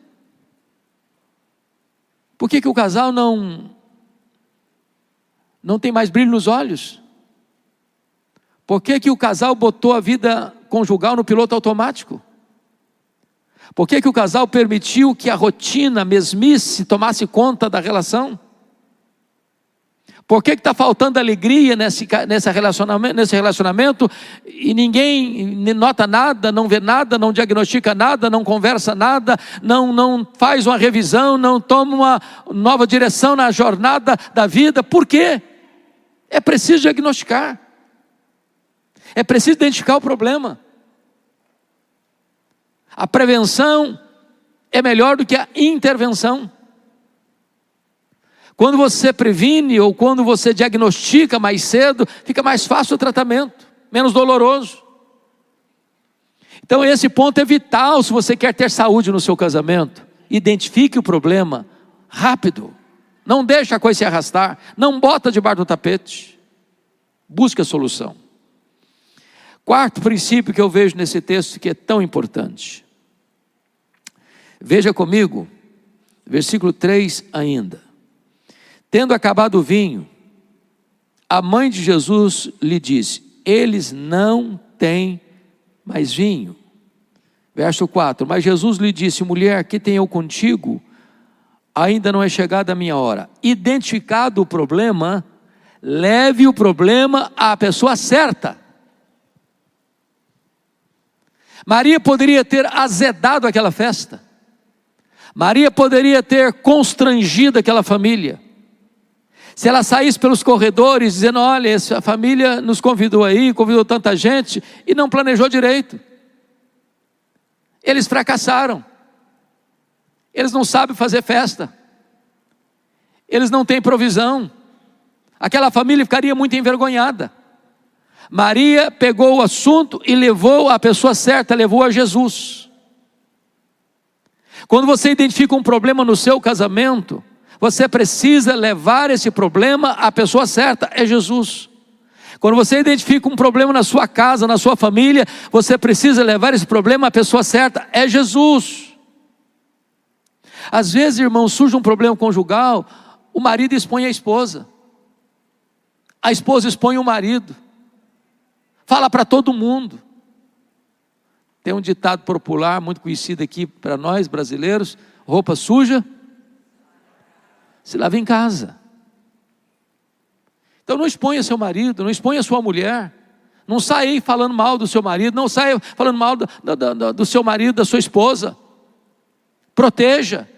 Por que o casal não tem mais brilho nos olhos? Por que o casal botou a vida conjugal no piloto automático? Por que o casal permitiu que a rotina, a mesmice, tomasse conta da relação? Por que está faltando alegria nesse relacionamento e ninguém nota nada, não vê nada, não diagnostica nada, não conversa nada, não faz uma revisão, não toma uma nova direção na jornada da vida? Por quê? É preciso diagnosticar. É preciso identificar o problema. A prevenção é melhor do que a intervenção. Quando você previne ou quando você diagnostica mais cedo, fica mais fácil o tratamento, menos doloroso. Então esse ponto é vital se você quer ter saúde no seu casamento. Identifique o problema rápido. Não deixe a coisa se arrastar. Não bota debaixo do tapete. Busque a solução. Quarto princípio que eu vejo nesse texto que é tão importante. Veja comigo, versículo 3 ainda. Tendo acabado o vinho, a mãe de Jesus lhe disse: eles não têm mais vinho. Verso 4, mas Jesus lhe disse: mulher, que tenho eu contigo? Ainda não é chegada a minha hora. Identificado o problema, leve o problema à pessoa certa. Maria poderia ter azedado aquela festa. Maria poderia ter constrangido aquela família. Se ela saísse pelos corredores dizendo: olha, essa família nos convidou aí, convidou tanta gente, e não planejou direito. Eles fracassaram. Eles não sabem fazer festa. Eles não têm provisão. Aquela família ficaria muito envergonhada. Maria pegou o assunto e levou a pessoa certa, levou a Jesus. Quando você identifica um problema no seu casamento, você precisa levar esse problema à pessoa certa, é Jesus. Quando você identifica um problema na sua casa, na sua família, você precisa levar esse problema à pessoa certa, é Jesus. Às vezes, irmãos, surge um problema conjugal, o marido expõe a esposa expõe o marido, fala para todo mundo. Tem um ditado popular muito conhecido aqui para nós brasileiros: roupa suja se lava em casa. Então não exponha seu marido, não exponha sua mulher. Não saia aí falando mal do seu marido, não saia falando mal do seu marido, da sua esposa. Proteja.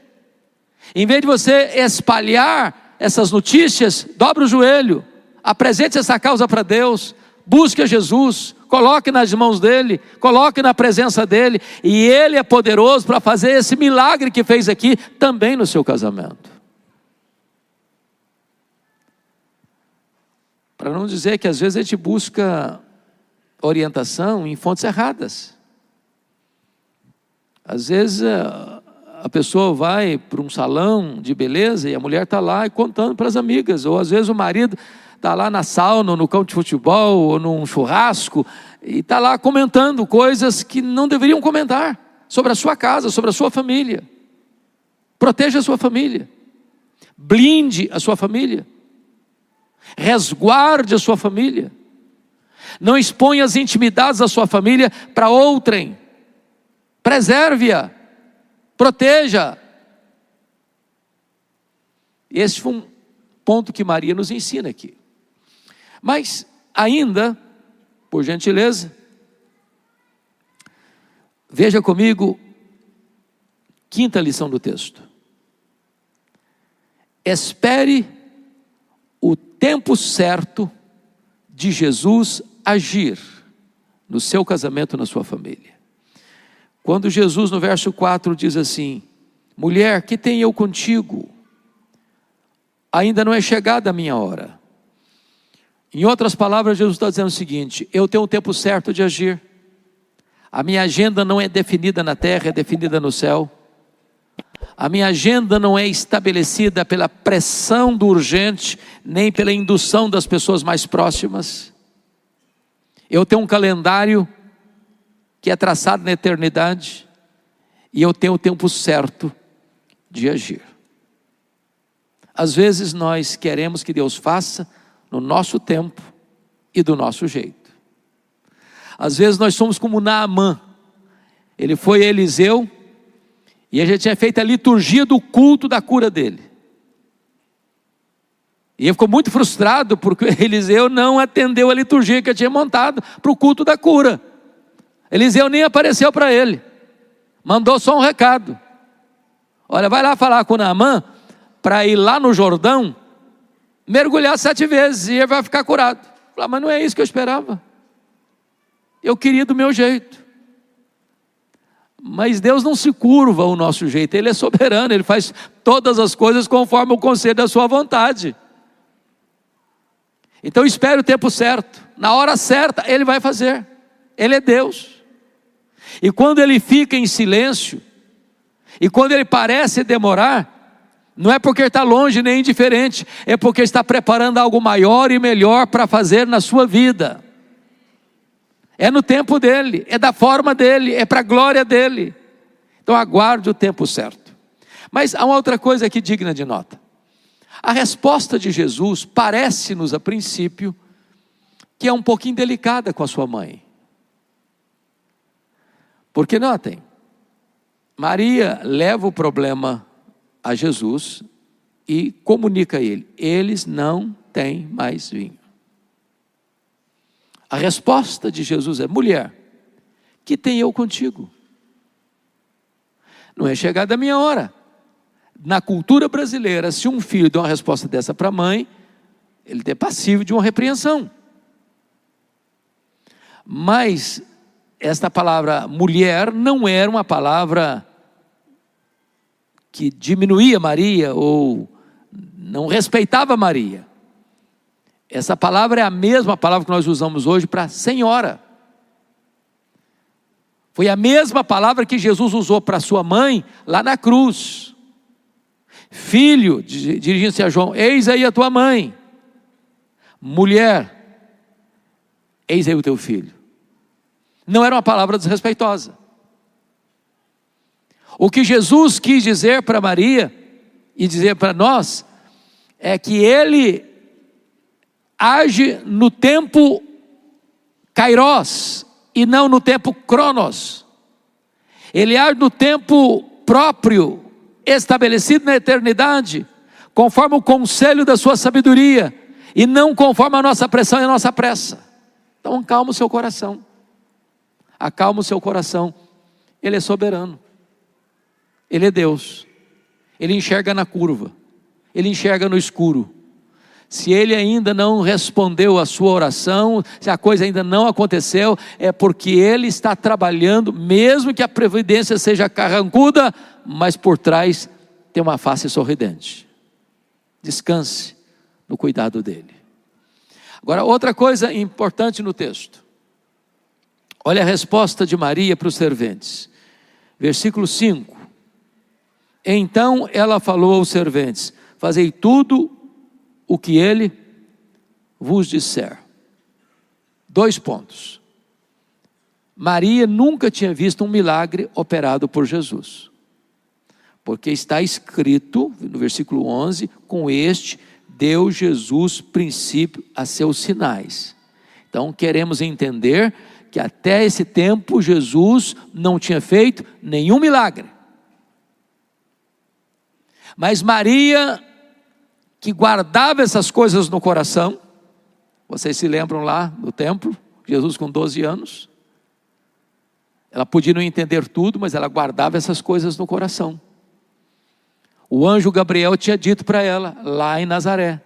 Em vez de você espalhar essas notícias, dobre o joelho, apresente essa causa para Deus, busque a Jesus, coloque nas mãos dele, coloque na presença dele, e ele é poderoso para fazer esse milagre que fez aqui, também no seu casamento. Para não dizer que às vezes a gente busca orientação em fontes erradas. Às vezes a pessoa vai para um salão de beleza e a mulher está lá contando para as amigas, ou às vezes o marido está lá na sauna, ou no campo de futebol, ou num churrasco, e está lá comentando coisas que não deveriam comentar, sobre a sua casa, sobre a sua família. Proteja a sua família, blinde a sua família, resguarde a sua família, não exponha as intimidades da sua família para outrem, preserve-a, proteja. Esse foi um ponto que Maria nos ensina aqui. Mas ainda, por gentileza, veja comigo, quinta lição do texto. Espere o tempo certo de Jesus agir no seu casamento, na sua família. Quando Jesus no verso 4 diz assim: mulher, que tenho eu contigo? Ainda não é chegada a minha hora. Em outras palavras, Jesus está dizendo o seguinte: eu tenho um tempo certo de agir. A minha agenda não é definida na terra, é definida no céu. A minha agenda não é estabelecida pela pressão do urgente, nem pela indução das pessoas mais próximas. Eu tenho um calendário que é traçado na eternidade, e eu tenho o tempo certo de agir. Às vezes nós queremos que Deus faça no nosso tempo e do nosso jeito. Às vezes nós somos como Naamã. Ele foi a Eliseu, e a gente tinha feito a liturgia do culto da cura dele. E ele ficou muito frustrado, porque Eliseu não atendeu a liturgia que eu tinha montado para o culto da cura. Eliseu nem apareceu para ele, mandou só um recado: olha, vai lá falar com Naamã, para ir lá no Jordão, mergulhar 7 vezes, e ele vai ficar curado. Falei, mas não é isso que eu esperava, eu queria do meu jeito. Mas Deus não se curva ao nosso jeito, Ele é soberano, Ele faz todas as coisas conforme o conselho da sua vontade. Então espere o tempo certo, na hora certa Ele vai fazer, Ele é Deus. E quando Ele fica em silêncio, e quando Ele parece demorar, não é porque Ele está longe nem indiferente, é porque Ele está preparando algo maior e melhor para fazer na sua vida. É no tempo dEle, é da forma dEle, é para a glória dEle. Então aguarde o tempo certo. Mas há uma outra coisa aqui digna de nota. A resposta de Jesus parece-nos a princípio que é um pouquinho delicada com a sua mãe. Porque notem, Maria leva o problema a Jesus e comunica a ele: eles não têm mais vinho. A resposta de Jesus é: mulher, que tenho eu contigo? Não é chegada a minha hora. Na cultura brasileira, se um filho der uma resposta dessa para a mãe, ele é passível de uma repreensão. Mas esta palavra mulher não era uma palavra que diminuía Maria ou não respeitava Maria. Essa palavra é a mesma palavra que nós usamos hoje para senhora. Foi a mesma palavra que Jesus usou para sua mãe lá na cruz. Filho, dirigindo-se a João, eis aí a tua mãe. Mulher, eis aí o teu filho. Não era uma palavra desrespeitosa. O que Jesus quis dizer para Maria e dizer para nós é que Ele age no tempo kairos e não no tempo cronos. Ele age no tempo próprio, estabelecido na eternidade, conforme o conselho da sua sabedoria, e não conforme a nossa pressão e a nossa pressa. Então acalma o seu coração. Acalma o seu coração. Ele é soberano. Ele é Deus. Ele enxerga na curva. Ele enxerga no escuro. Se ele ainda não respondeu a sua oração, se a coisa ainda não aconteceu, é porque ele está trabalhando, mesmo que a providência seja carrancuda, mas por trás tem uma face sorridente. Descanse no cuidado dele. Agora, outra coisa importante no texto. Olha a resposta de Maria para os serventes. Versículo 5. Então ela falou aos serventes: fazei tudo o que ele vos disser. 2 pontos. Maria nunca tinha visto um milagre operado por Jesus. Porque está escrito, no versículo 11, com este deu Jesus princípio a seus sinais. Então queremos entender que até esse tempo Jesus não tinha feito nenhum milagre. Mas Maria, que guardava essas coisas no coração, vocês se lembram lá no templo, Jesus com 12 anos, ela podia não entender tudo, mas ela guardava essas coisas no coração. O anjo Gabriel tinha dito para ela, lá em Nazaré,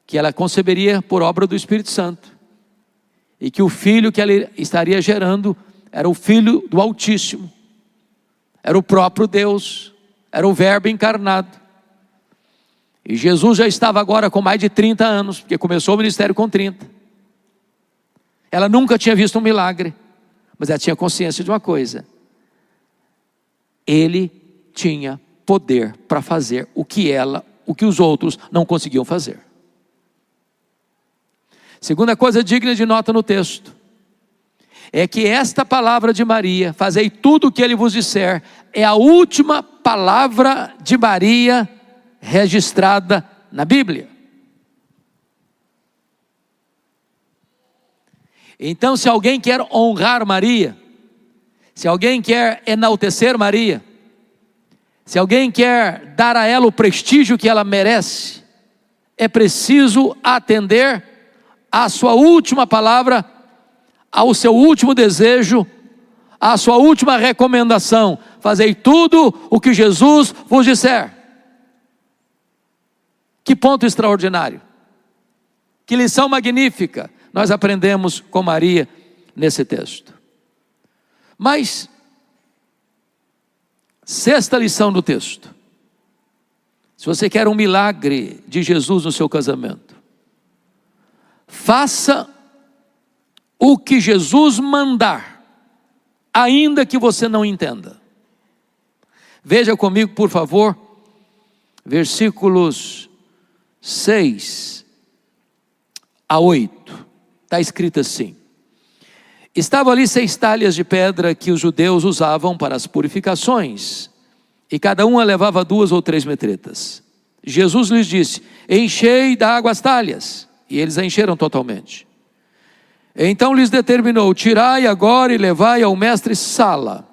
que ela conceberia por obra do Espírito Santo, e que o filho que ela estaria gerando era o Filho do Altíssimo, era o próprio Deus, era o Verbo encarnado. E Jesus já estava agora com mais de 30 anos, porque começou o ministério com 30. Ela nunca tinha visto um milagre, mas ela tinha consciência de uma coisa: ele tinha poder para fazer o que os outros não conseguiam fazer. Segunda coisa digna de nota no texto, é que esta palavra de Maria, fazei tudo o que ele vos disser, é a última palavra de Maria registrada na Bíblia. Então, se alguém quer honrar Maria, se alguém quer enaltecer Maria, se alguém quer dar a ela o prestígio que ela merece, é preciso atender à sua última palavra, ao seu último desejo, à sua última recomendação: fazei tudo o que Jesus vos disser. Que ponto extraordinário, que lição magnífica nós aprendemos com Maria nesse texto. Mas, sexta lição do texto: se você quer um milagre de Jesus no seu casamento, faça o que Jesus mandar, ainda que você não entenda. Veja comigo, por favor, versículos 6 a 8, está escrito assim: estavam ali 6 talhas de pedra que os judeus usavam para as purificações, e cada uma levava 2 ou 3 metretas. Jesus lhes disse: enchei da água as talhas, e eles a encheram totalmente. Então lhes determinou: tirai agora e levai ao mestre Sala.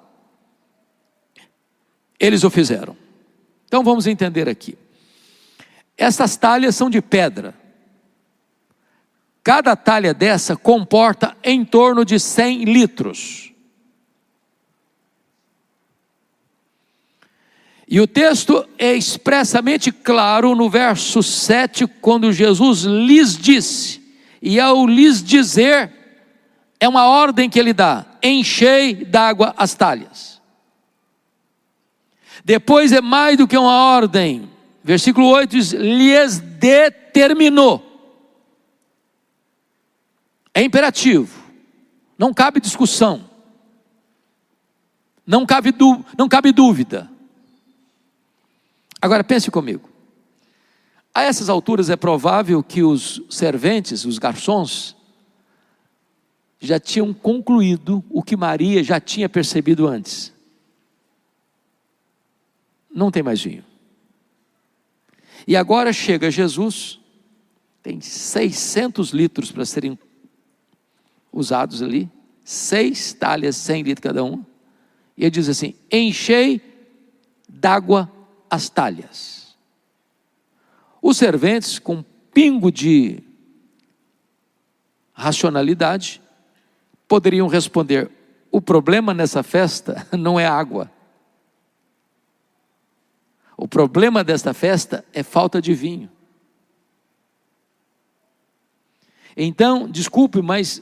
Eles o fizeram. Então vamos entender aqui. Essas talhas são de pedra. Cada talha dessa comporta em torno de 100 litros. E o texto é expressamente claro no verso 7, quando Jesus lhes disse, e ao lhes dizer, é uma ordem que ele dá: enchei d'água as talhas. Depois é mais do que uma ordem. Versículo 8 diz: lhes determinou. É imperativo, não cabe discussão, não cabe dúvida. Agora pense comigo, a essas alturas é provável que os serventes, os garçons, já tinham concluído o que Maria já tinha percebido antes: não tem mais vinho. E agora chega Jesus, tem 600 litros para serem usados ali, 6 talhas, 100 litros cada uma, e ele diz assim: enchei d'água as talhas. Os serventes, com pingo de racionalidade, poderiam responder: o problema nessa festa não é água. O problema desta festa é falta de vinho. Então, desculpe, mas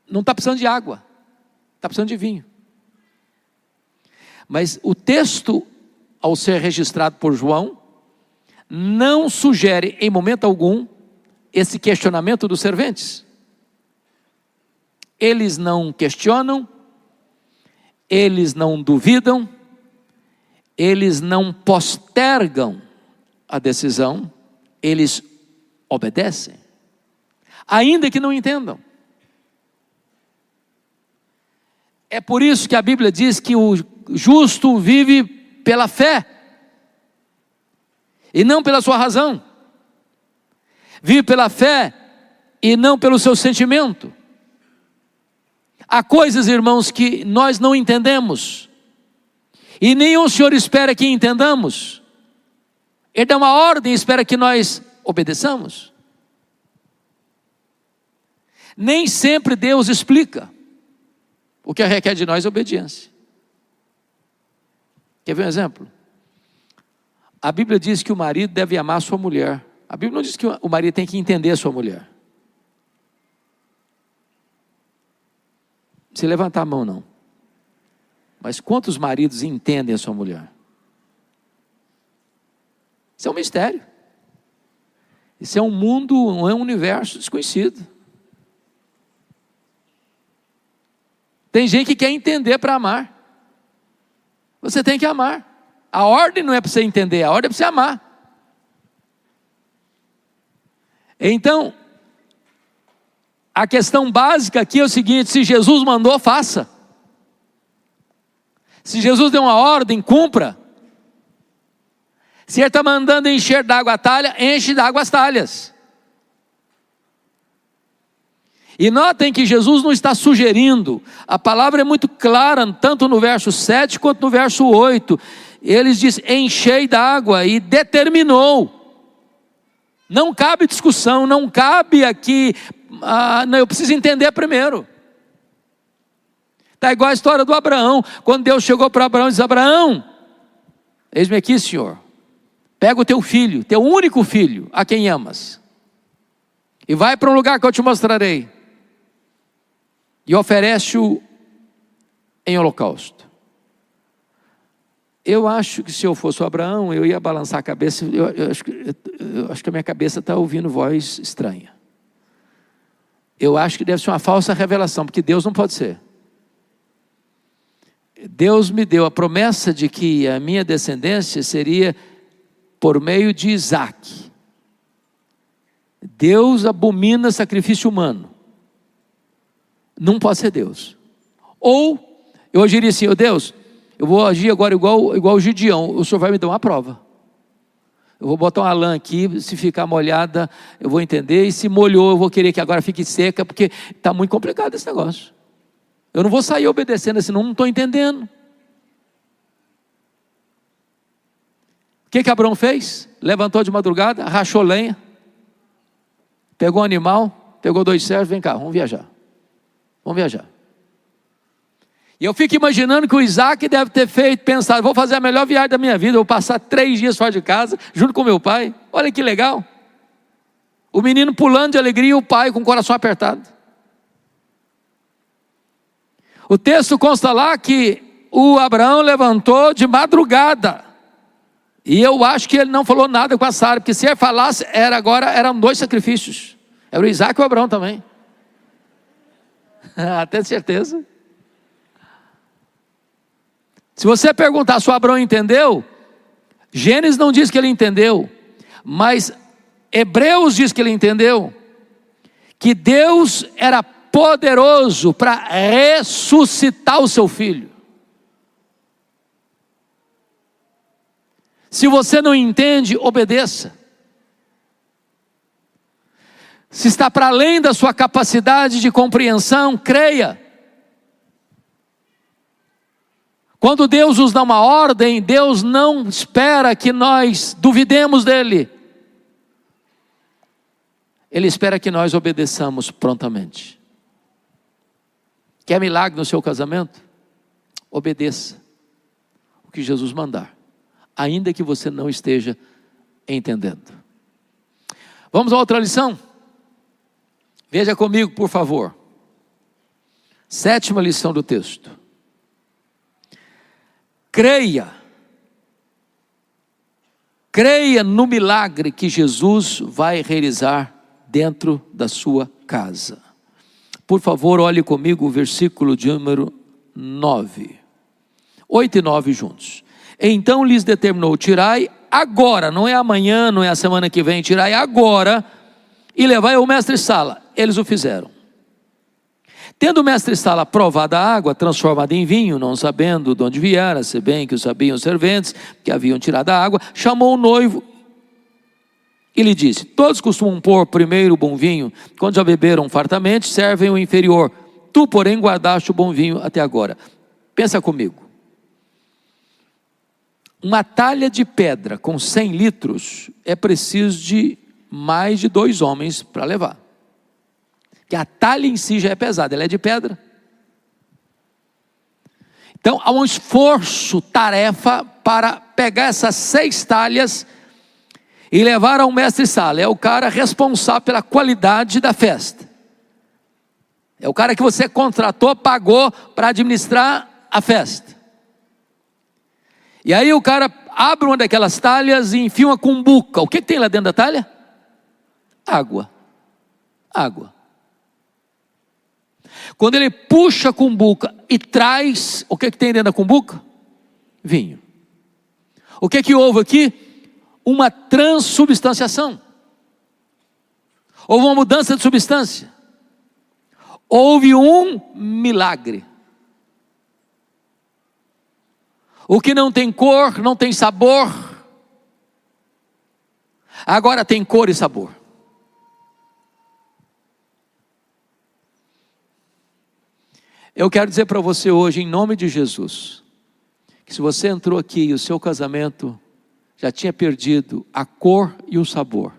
não está precisando de água, está precisando de vinho. Mas o texto, ao ser registrado por João, não sugere em momento algum esse questionamento dos serventes. Eles não questionam, eles não duvidam, eles não postergam a decisão, eles obedecem, ainda que não entendam. É por isso que a Bíblia diz que o justo vive pela fé, e não pela sua razão. Vive pela fé e não pelo seu sentimento. Há coisas, irmãos, que nós não entendemos, e nem o Senhor espera que entendamos. Ele dá uma ordem e espera que nós obedeçamos. Nem sempre Deus explica. O que requer de nós é obediência. Quer ver um exemplo? A Bíblia diz que o marido deve amar a sua mulher. A Bíblia não diz que o marido tem que entender a sua mulher. Se levantar a mão, não. Mas quantos maridos entendem a sua mulher? Isso é um mistério. Isso é um mundo, é um universo desconhecido. Tem gente que quer entender para amar. Você tem que amar. A ordem não é para você entender, a ordem é para você amar. Então, a questão básica aqui é o seguinte: se Jesus mandou, faça. Se Jesus deu uma ordem, cumpra. Se Ele está mandando encher d'água a talha, enche d'água as talhas. E notem que Jesus não está sugerindo, a palavra é muito clara, tanto no verso 7 quanto no verso 8. Ele diz: enchei d'água, e determinou. Não cabe discussão, não cabe aqui, não, eu preciso entender primeiro. Está igual a história do Abraão, quando Deus chegou para Abraão e disse: Abraão, eis-me aqui, Senhor, pega o teu filho, teu único filho, a quem amas, e vai para um lugar que eu te mostrarei, e oferece-o em holocausto. Eu acho que se eu fosse o Abraão, eu ia balançar a cabeça. Eu acho que a minha cabeça está ouvindo voz estranha. Eu acho que deve ser uma falsa revelação, porque Deus não pode ser. Deus me deu a promessa de que a minha descendência seria por meio de Isaac. Deus abomina sacrifício humano. Não pode ser Deus. Ou eu agiria assim: Deus, eu vou agir agora igual o Gideão, o Senhor vai me dar uma prova. Eu vou botar uma lã aqui, se ficar molhada, eu vou entender, e se molhou, eu vou querer que agora fique seca, porque está muito complicado esse negócio. Eu não vou sair obedecendo, senão não estou entendendo. O que Abraão fez? Levantou de madrugada, rachou lenha, pegou um animal, pegou 2 servos: vem cá, vamos viajar. Vamos viajar. E eu fico imaginando que o Isaac deve ter pensado: vou fazer a melhor viagem da minha vida, vou passar 3 dias fora de casa, junto com meu pai. Olha que legal. O menino pulando de alegria e o pai com o coração apertado. O texto consta lá que o Abraão levantou de madrugada. E eu acho que ele não falou nada com a Sara, porque se ele falasse, eram 2 sacrifícios. Era o Isaac e o Abraão também. Até certeza. Se você perguntar se o Abraão entendeu, Gênesis não diz que ele entendeu, mas Hebreus diz que ele entendeu, que Deus era poderoso para ressuscitar o seu filho. Se você não entende, obedeça. Se está para além da sua capacidade de compreensão, creia. Quando Deus nos dá uma ordem, Deus não espera que nós duvidemos dele. Ele espera que nós obedeçamos prontamente. Quer milagre no seu casamento? Obedeça o que Jesus mandar, ainda que você não esteja entendendo. Vamos a outra lição? Veja comigo, por favor. 7ª lição do texto. Creia no milagre que Jesus vai realizar dentro da sua casa. Por favor, olhe comigo o versículo de número 9. 8 e 9 juntos. Então lhes determinou: tirai agora, não é amanhã, não é a semana que vem, tirai agora e levai ao mestre-sala. Eles o fizeram. Tendo o mestre-sala provado a água, transformada em vinho, não sabendo de onde viera, se bem que o sabiam os serventes que haviam tirado a água, chamou o noivo e lhe disse: todos costumam pôr primeiro o bom vinho, quando já beberam fartamente, servem o inferior. Tu, porém, guardaste o bom vinho até agora. Pensa comigo. Uma talha de pedra com 100 litros é preciso de mais de 2 homens para levar. Que a talha em si já é pesada, ela é de pedra. Então há um esforço, tarefa para pegar essas 6 talhas e levar ao mestre-sala. É o cara responsável pela qualidade da festa. É o cara que você contratou, pagou para administrar a festa. E aí o cara abre uma daquelas talhas e enfia uma cumbuca. O que tem lá dentro da talha? Água. Quando ele puxa a cumbuca e traz, o que tem dentro da cumbuca? Vinho. O que houve aqui? Uma transubstanciação. Houve uma mudança de substância. Houve um milagre. O que não tem cor, não tem sabor, agora tem cor e sabor. Eu quero dizer para você hoje, em nome de Jesus, que se você entrou aqui e o seu casamento já tinha perdido a cor e o sabor,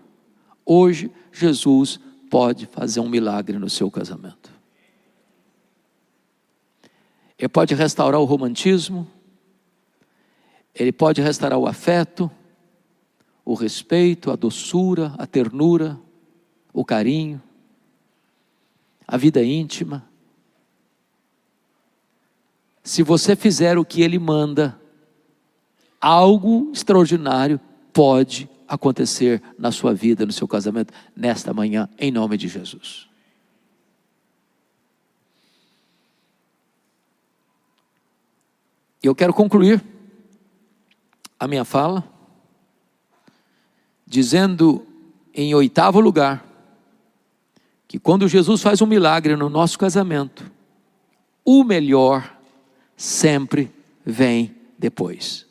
hoje Jesus pode fazer um milagre no seu casamento. Ele pode restaurar o romantismo, ele pode restaurar o afeto, o respeito, a doçura, a ternura, o carinho, a vida íntima. Se você fizer o que ele manda, algo extraordinário pode acontecer na sua vida, no seu casamento, nesta manhã, em nome de Jesus. Eu quero concluir a minha fala dizendo, em 8º lugar, que quando Jesus faz um milagre no nosso casamento, o melhor sempre vem depois.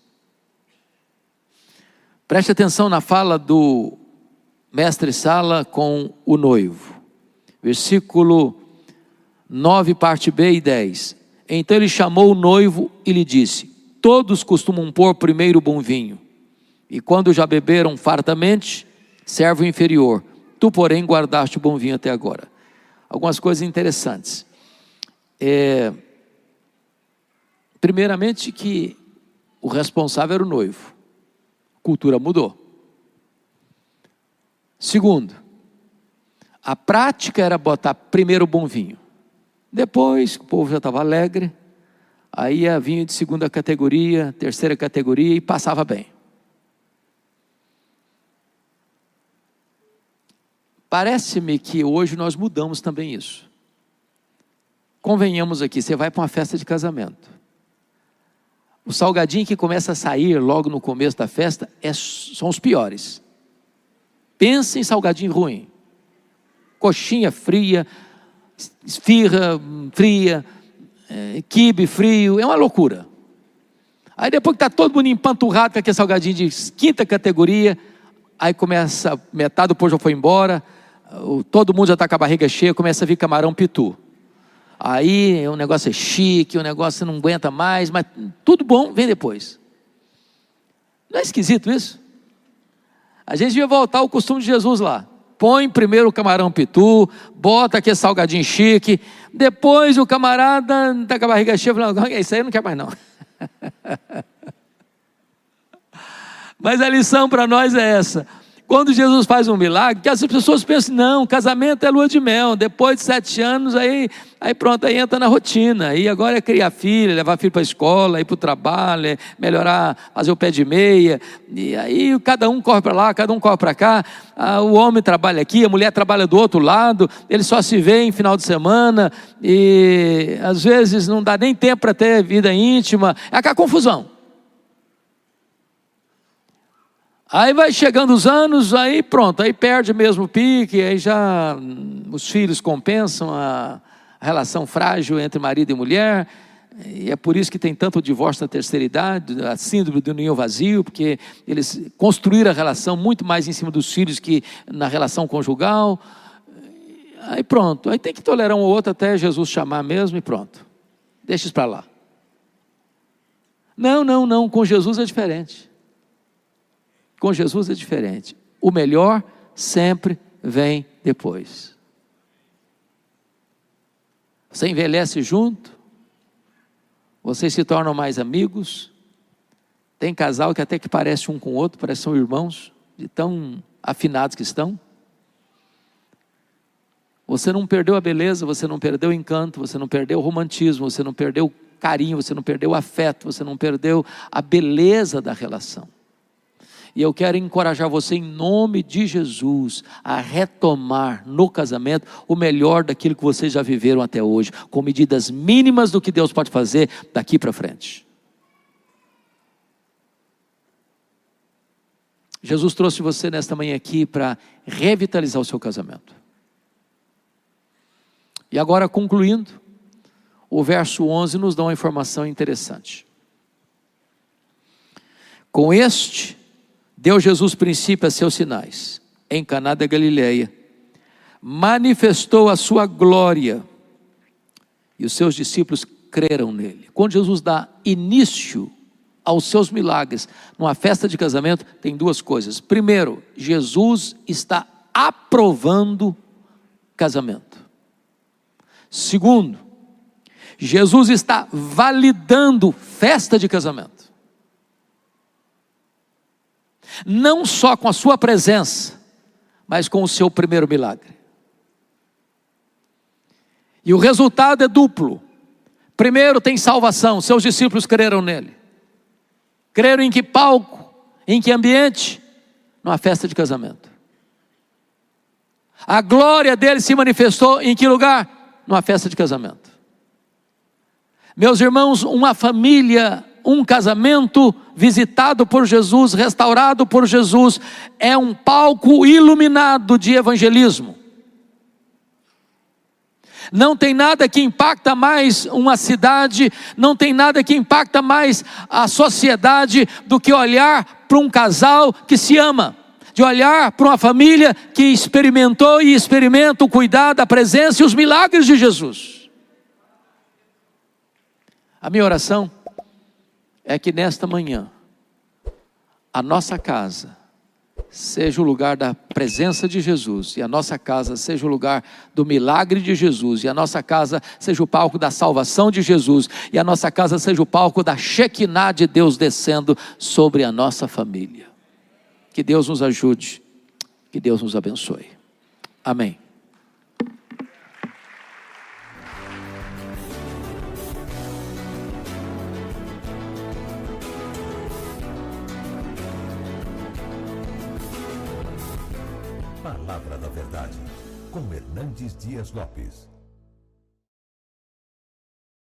Preste atenção na fala do mestre-sala com o noivo. Versículo 9, parte B e 10. Então ele chamou o noivo e lhe disse: todos costumam pôr primeiro o bom vinho, e quando já beberam fartamente, serve o inferior. Tu, porém, guardaste o bom vinho até agora. Algumas coisas interessantes. Primeiramente que o responsável era o noivo. A cultura mudou. Segundo, a prática era botar primeiro o bom vinho. Depois, o povo já estava alegre, aí ia vinho de 2ª categoria, 3ª categoria e passava bem. Parece-me que hoje nós mudamos também isso. Convenhamos aqui, você vai para uma festa de casamento. O salgadinho que começa a sair logo no começo da festa são os piores. Pensa em salgadinho ruim. Coxinha fria, esfirra fria, quibe frio, é uma loucura. Aí depois que está todo mundo empanturrado com aquele salgadinho de 5ª categoria, aí começa, metade do povo já foi embora, todo mundo já está com a barriga cheia, começa a vir camarão pitu. Aí o negócio é chique, o negócio não aguenta mais, mas tudo bom vem depois. Não é esquisito isso? A gente devia voltar ao costume de Jesus lá. Põe primeiro o camarão pitu, bota aquele salgadinho chique, depois o camarada está com a barriga cheia, fala, isso aí eu não quer mais não. Mas a lição para nós é essa. Quando Jesus faz um milagre, que as pessoas pensam, não, casamento é lua de mel, depois de 7 anos, aí pronto, aí entra na rotina, aí agora é criar filho, levar filho para a escola, ir para o trabalho, melhorar, fazer o pé de meia, e aí cada um corre para lá, cada um corre para cá, o homem trabalha aqui, a mulher trabalha do outro lado, eles só se veem em final de semana, e às vezes não dá nem tempo para ter vida íntima, é aquela confusão. Aí vai chegando os anos, aí pronto, aí perde mesmo o pique, aí já os filhos compensam a relação frágil entre marido e mulher, e é por isso que tem tanto divórcio na terceira idade, a síndrome do ninho vazio, porque eles construíram a relação muito mais em cima dos filhos que na relação conjugal. Aí pronto, aí tem que tolerar um ou outro até Jesus chamar mesmo e pronto, deixa isso para lá. Não, com Jesus é diferente. Com Jesus é diferente. O melhor sempre vem depois. Você envelhece junto, vocês se tornam mais amigos. Tem casal que até que parece um com o outro, parece que são irmãos, de tão afinados que estão. Você não perdeu a beleza, você não perdeu o encanto, você não perdeu o romantismo, você não perdeu o carinho, você não perdeu o afeto, você não perdeu a beleza da relação. E eu quero encorajar você em nome de Jesus a retomar no casamento o melhor daquilo que vocês já viveram até hoje, com medidas mínimas do que Deus pode fazer daqui para frente. Jesus trouxe você nesta manhã aqui para revitalizar o seu casamento. E agora, concluindo, o verso 11 nos dá uma informação interessante. Com este deu Jesus princípio a seus sinais. Em Caná da Galileia, manifestou a sua glória, e os seus discípulos creram nele. Quando Jesus dá início aos seus milagres, numa festa de casamento, tem 2 coisas. Primeiro, Jesus está aprovando casamento. Segundo, Jesus está validando festa de casamento. Não só com a sua presença, mas com o seu primeiro milagre. E o resultado é duplo. Primeiro, tem salvação, seus discípulos creram nele. Creram em que palco, em que ambiente? Numa festa de casamento. A glória dele se manifestou em que lugar? Numa festa de casamento. Meus irmãos, uma família, um casamento visitado por Jesus, restaurado por Jesus, é um palco iluminado de evangelismo. Não tem nada que impacta mais uma cidade, não tem nada que impacta mais a sociedade do que olhar para um casal que se ama, de olhar para uma família que experimentou e experimenta o cuidado, a presença e os milagres de Jesus. A minha oração é que nesta manhã, a nossa casa seja o lugar da presença de Jesus, e a nossa casa seja o lugar do milagre de Jesus, e a nossa casa seja o palco da salvação de Jesus, e a nossa casa seja o palco da Shekinah de Deus descendo sobre a nossa família. Que Deus nos ajude, que Deus nos abençoe. Amém. Palavra da Verdade, com Hernandes Dias Lopes.